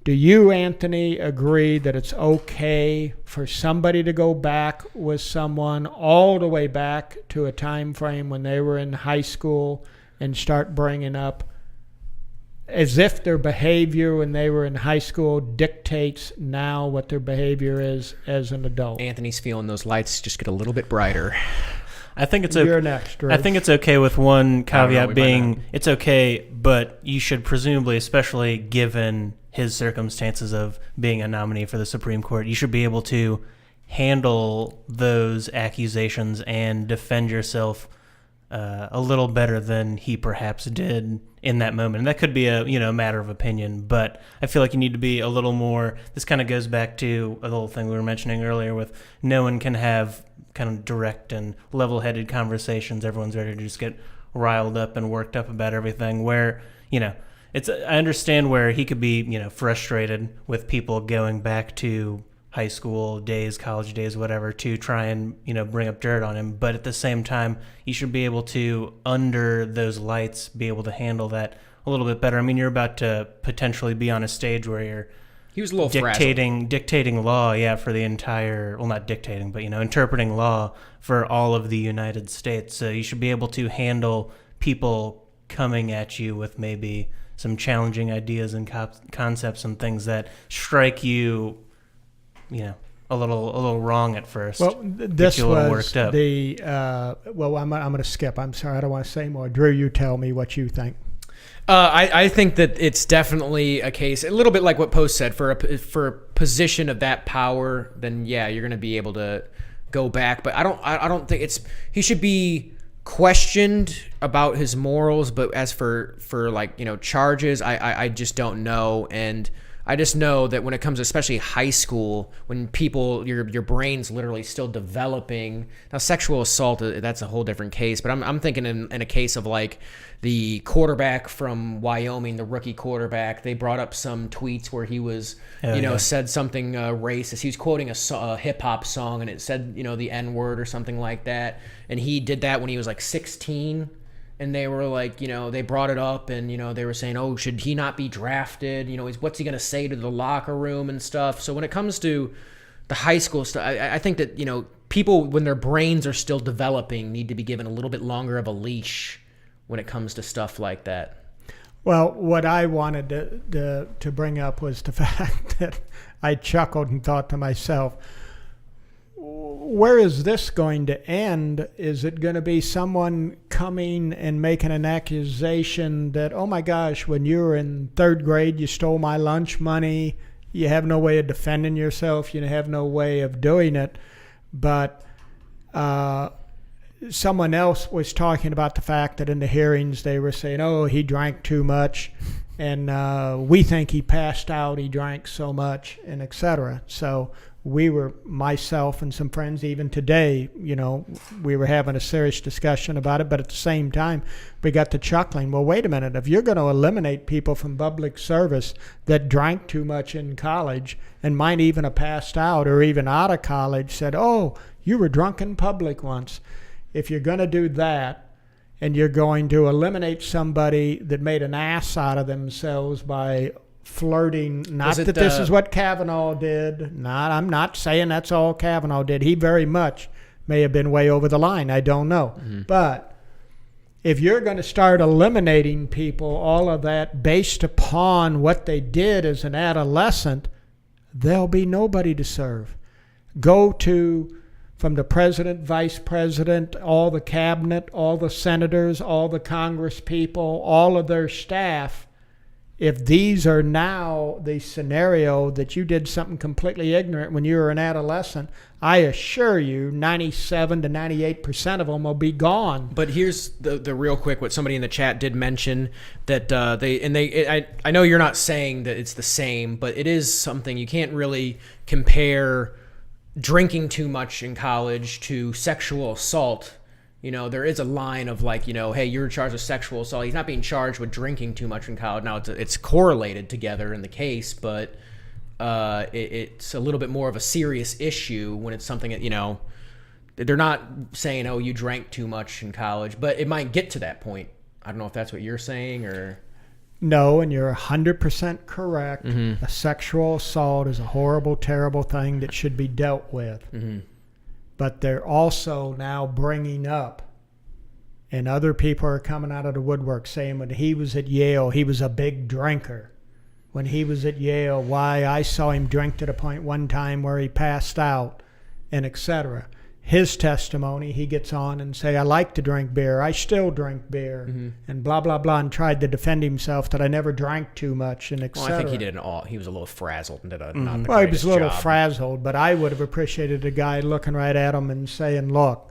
do you, Anthony, agree that it's okay for somebody to go back with someone all the way back to a time frame when they were in high school and start bringing up as if their behavior when they were in high school dictates now what their behavior is as an adult? Anthony's feeling those lights just get a little bit brighter. I think it's You're next, Drew. I think it's okay with one we caveat might being not. it's okay, but you should presumably, especially given his circumstances of being a nominee for the Supreme Court, you should be able to handle those accusations and defend yourself a little better than he perhaps did in that moment. And that could be a matter of opinion, but I feel like you need to be a little more. This kind of goes back to a little thing we were mentioning earlier with no one can have kind of direct and level-headed conversations. Everyone's ready to just get riled up and worked up about everything. Where I understand where he could be frustrated with people going back to high school days, college days, whatever, to try and bring up dirt on him. But at the same time, you should be able to, under those lights, be able to handle that a little bit better. I mean, you're about to potentially be on a stage where he was a little dictating law, for the entire, well, not dictating, but interpreting law for all of the United States. So you should be able to handle people coming at you with maybe some challenging ideas and concepts and things that strike you a little wrong at first. Well, this was the. I'm going to skip. I'm sorry, I don't want to say more. Drew, you tell me what you think. I think that it's definitely a case, a little bit like what Post said, for a position of that power. Then you're going to be able to go back. But I don't think he should be questioned about his morals. But as for charges, I just don't know. And I just know that when it comes, especially high school, when people, your brain's literally still developing. Now, sexual assault, that's a whole different case. But I'm thinking in a case of like the quarterback from Wyoming, the rookie quarterback. They brought up some tweets where he was, said something racist. He was quoting a hip hop song, and it said, the N word or something like that. And he did that when he was like 16. And they were like, they brought it up, and, they were saying, oh, should he not be drafted? What's he going to say to the locker room and stuff? So when it comes to the high school stuff, I think that, people, when their brains are still developing, need to be given a little bit longer of a leash when it comes to stuff like that. Well, what I wanted to bring up was the fact that I chuckled and thought to myself, where is this going to end? Is it going to be someone coming and making an accusation that, oh my gosh, when you were in third grade, you stole my lunch money, you have no way of defending yourself, you have no way of doing it. But someone else was talking about the fact that in the hearings they were saying, oh, he drank too much, and we think he passed out, he drank so much, and et cetera. So myself and some friends, even today, we were having a serious discussion about it, but at the same time, we got to chuckling. Well, wait a minute. If you're going to eliminate people from public service that drank too much in college and might even have passed out or even out of college, said, oh, you were drunk in public once. If you're going to do that and you're going to eliminate somebody that made an ass out of themselves by flirting, not that this is what Kavanaugh did. I'm not saying that's all Kavanaugh did. He very much may have been way over the line. I don't know. Mm-hmm. But if you're going to start eliminating people, all of that based upon what they did as an adolescent, there'll be nobody to serve. From the president, vice president, all the cabinet, all the senators, all the Congress people, all of their staff. If these are now the scenario that you did something completely ignorant when you were an adolescent, I assure you 97 to 98% of them will be gone. But here's the real quick, what somebody in the chat did mention, that I know you're not saying that it's the same, but it is something. You can't really compare drinking too much in college to sexual assault. There is a line of like, hey, you're charged with sexual assault. He's not being charged with drinking too much in college. Now, it's correlated together in the case, but it's a little bit more of a serious issue when it's something that, they're not saying, oh, you drank too much in college, but it might get to that point. I don't know if that's what you're saying or... No, and you're 100% correct. Mm-hmm. A sexual assault is a horrible, terrible thing that should be dealt with. Mm-hmm. But they're also now bringing up, and other people are coming out of the woodwork saying when he was at Yale, he was a big drinker. When he was at Yale, why I saw him drink to the point one time where he passed out, and etc. His testimony, he gets on and say, I like to drink beer. I still drink beer, mm-hmm. and blah, blah, blah, and tried to defend himself that I never drank too much, and etc. Well, I think he did he was a little frazzled and did not the Well, he greatest was a little job. frazzled, but I would have appreciated a guy looking right at him and saying, look,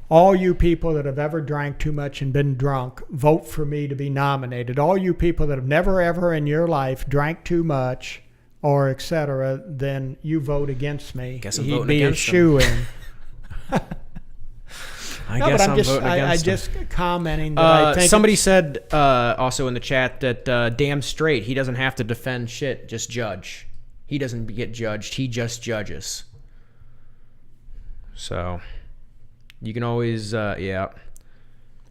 All you people that have ever drank too much and been drunk, vote for me to be nominated. All you people that have never ever in your life drank too much or etc., then you vote against me. Guess I'm He'd voting be a against shoe-in. I No, guess but I'm voting I against him. just commenting that I think Somebody said also in the chat that damn straight, he doesn't have to defend shit, just judge. He doesn't get judged, he just judges. So, you can always, yeah.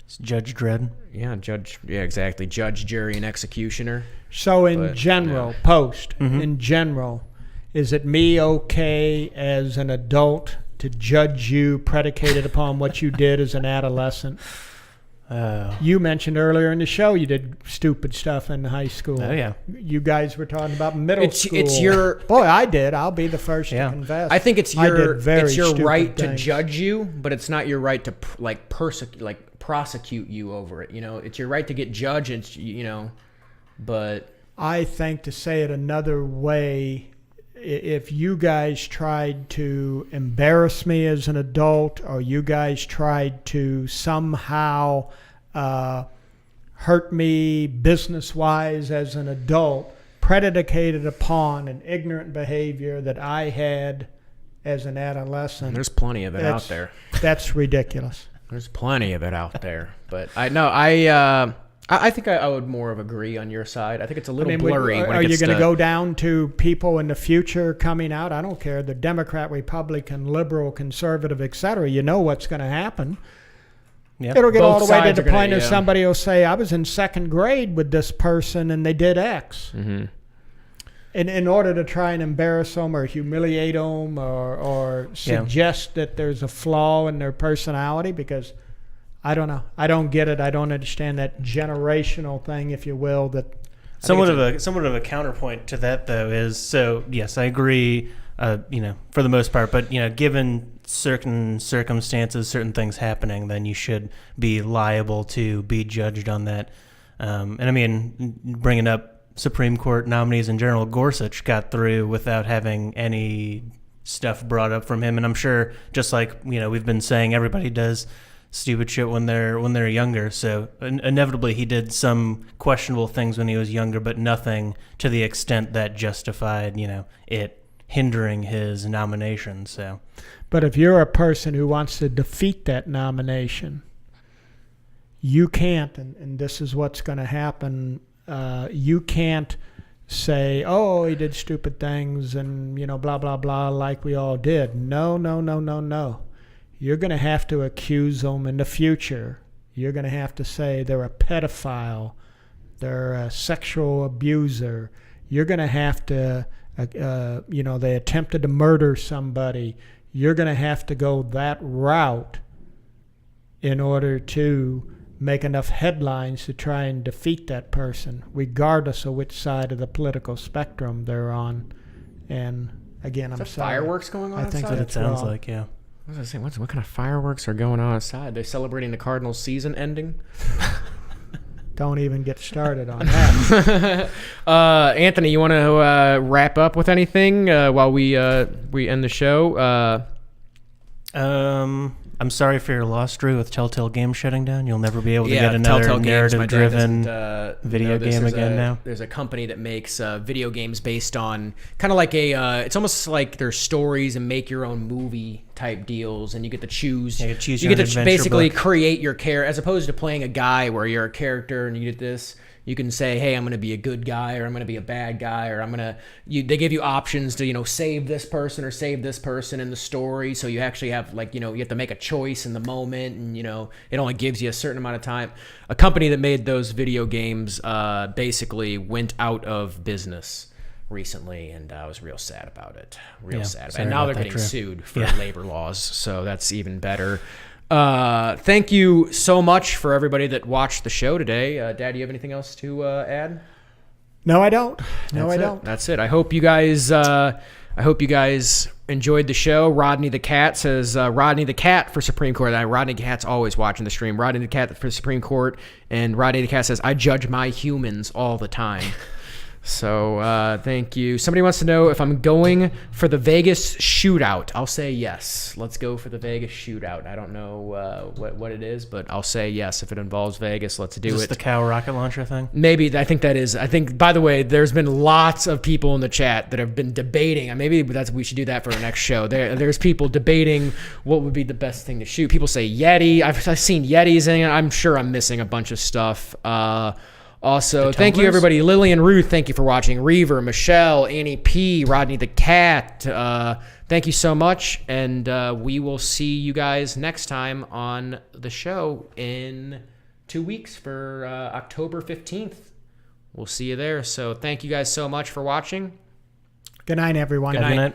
It's Judge Dredd. Yeah, judge, yeah, exactly. Judge, jury, and executioner. So in But, general, yeah. post, in general, is it me okay as an adult to judge you predicated upon what you did as an adolescent? You mentioned earlier in the show you did stupid stuff in high school. Oh, yeah. You guys were talking about middle school. It's your... Boy, I did. I'll be the first Yeah. to confess. I think it's I did your very stupid right to things. judge you, but it's not your right to prosecute you over it. You know, it's your right to get judged. It's, you know, but I think, to say it another way, if you guys tried to embarrass me as an adult, or you guys tried to somehow hurt me business-wise as an adult, predicated upon an ignorant behavior that I had as an adolescent, there's plenty of it out there. That's ridiculous. There's plenty of it out there. But I think I would more of agree on your side. I think it's a little blurry. Are you going to go down to people in the future coming out? I don't care. The Democrat, Republican, liberal, conservative, etc. You know what's going to happen. Yeah. It'll get Both all the way to sides the are gonna- point of yeah. somebody will say, I was in second grade with this person and they did X. Mm-hmm. In order to try and embarrass them or humiliate them or suggest that there's a flaw in their personality, because I don't know. I don't get it. I don't understand that generational thing, if you will. That Somewhat of a counterpoint to that, though, is, so yes, I agree. For the most part, but given certain circumstances, certain things happening, then you should be liable to be judged on that. And I mean, bringing up Supreme Court nominees in general, Gorsuch got through without having any stuff brought up from him, and I'm sure, just like we've been saying, everybody does stupid shit when they're younger. So inevitably, he did some questionable things when he was younger, but nothing to the extent that justified it hindering his nomination. So, but if you're a person who wants to defeat that nomination, you can't, and this is what's going to happen. You can't say, "Oh, he did stupid things," and blah blah blah, like we all did. No. You're going to have to accuse them in the future. You're going to have to say they're a pedophile, they're a sexual abuser. You're going to have to, they attempted to murder somebody. You're going to have to go that route in order to make enough headlines to try and defeat that person, regardless of which side of the political spectrum they're on. And again, I'm sorry. Fireworks going on I think outside? that's it sounds wrong. like, yeah. What was I saying? What kind of fireworks are going on outside? They're celebrating the Cardinals' season ending. Don't even get started on that. Anthony, you want to wrap up with anything while we end the show? I'm sorry for your loss, Drew, with Telltale Games shutting down. You'll never be able to get Telltale another Games, my dad narrative-driven doesn't, video this game is again now. There's a company that makes video games based on kind of like it's almost like their stories and make your own movie type deals, and you get to choose. Yeah, you choose you your get own to adventure basically book. create your character, as opposed to playing a guy where you're a character and you get this. You can say, hey, I'm going to be a good guy, or I'm going to be a bad guy, or they give you options to, save this person or save this person in the story. So you actually have you have to make a choice in the moment, and, it only gives you a certain amount of time. A company that made those video games basically went out of business recently, and I was real sad about it. And now they're getting sued for labor laws. So that's even better. Thank you so much for everybody that watched the show today. Dad, do you have anything else to add? No, I don't. Don't. That's it. I hope you guys enjoyed the show. Rodney the Cat says, Rodney the Cat for Supreme Court. Rodney the Cat's always watching the stream. Rodney the Cat for Supreme Court. And Rodney the Cat says, I judge my humans all the time. So thank you. Somebody wants to know if I'm going for the Vegas shootout. I'll say yes. Let's go for the Vegas shootout. I don't know what it is, but I'll say yes. If it involves Vegas, let's do Is this it. the cow rocket launcher thing? Maybe. I think that is. I think, by the way, there's been lots of people in the chat that have been debating. And maybe we should do that for our next show. There's people debating what would be the best thing to shoot. People say Yeti. I've seen Yetis in it. I'm sure I'm missing a bunch of stuff. Also, thank you, everybody. Lillian Ruth, thank you for watching. Reaver, Michelle, Annie P, Rodney the Cat, thank you so much. And we will see you guys next time on the show in 2 weeks for October 15th. We'll see you there. So thank you guys so much for watching. Good night, everyone. Good night.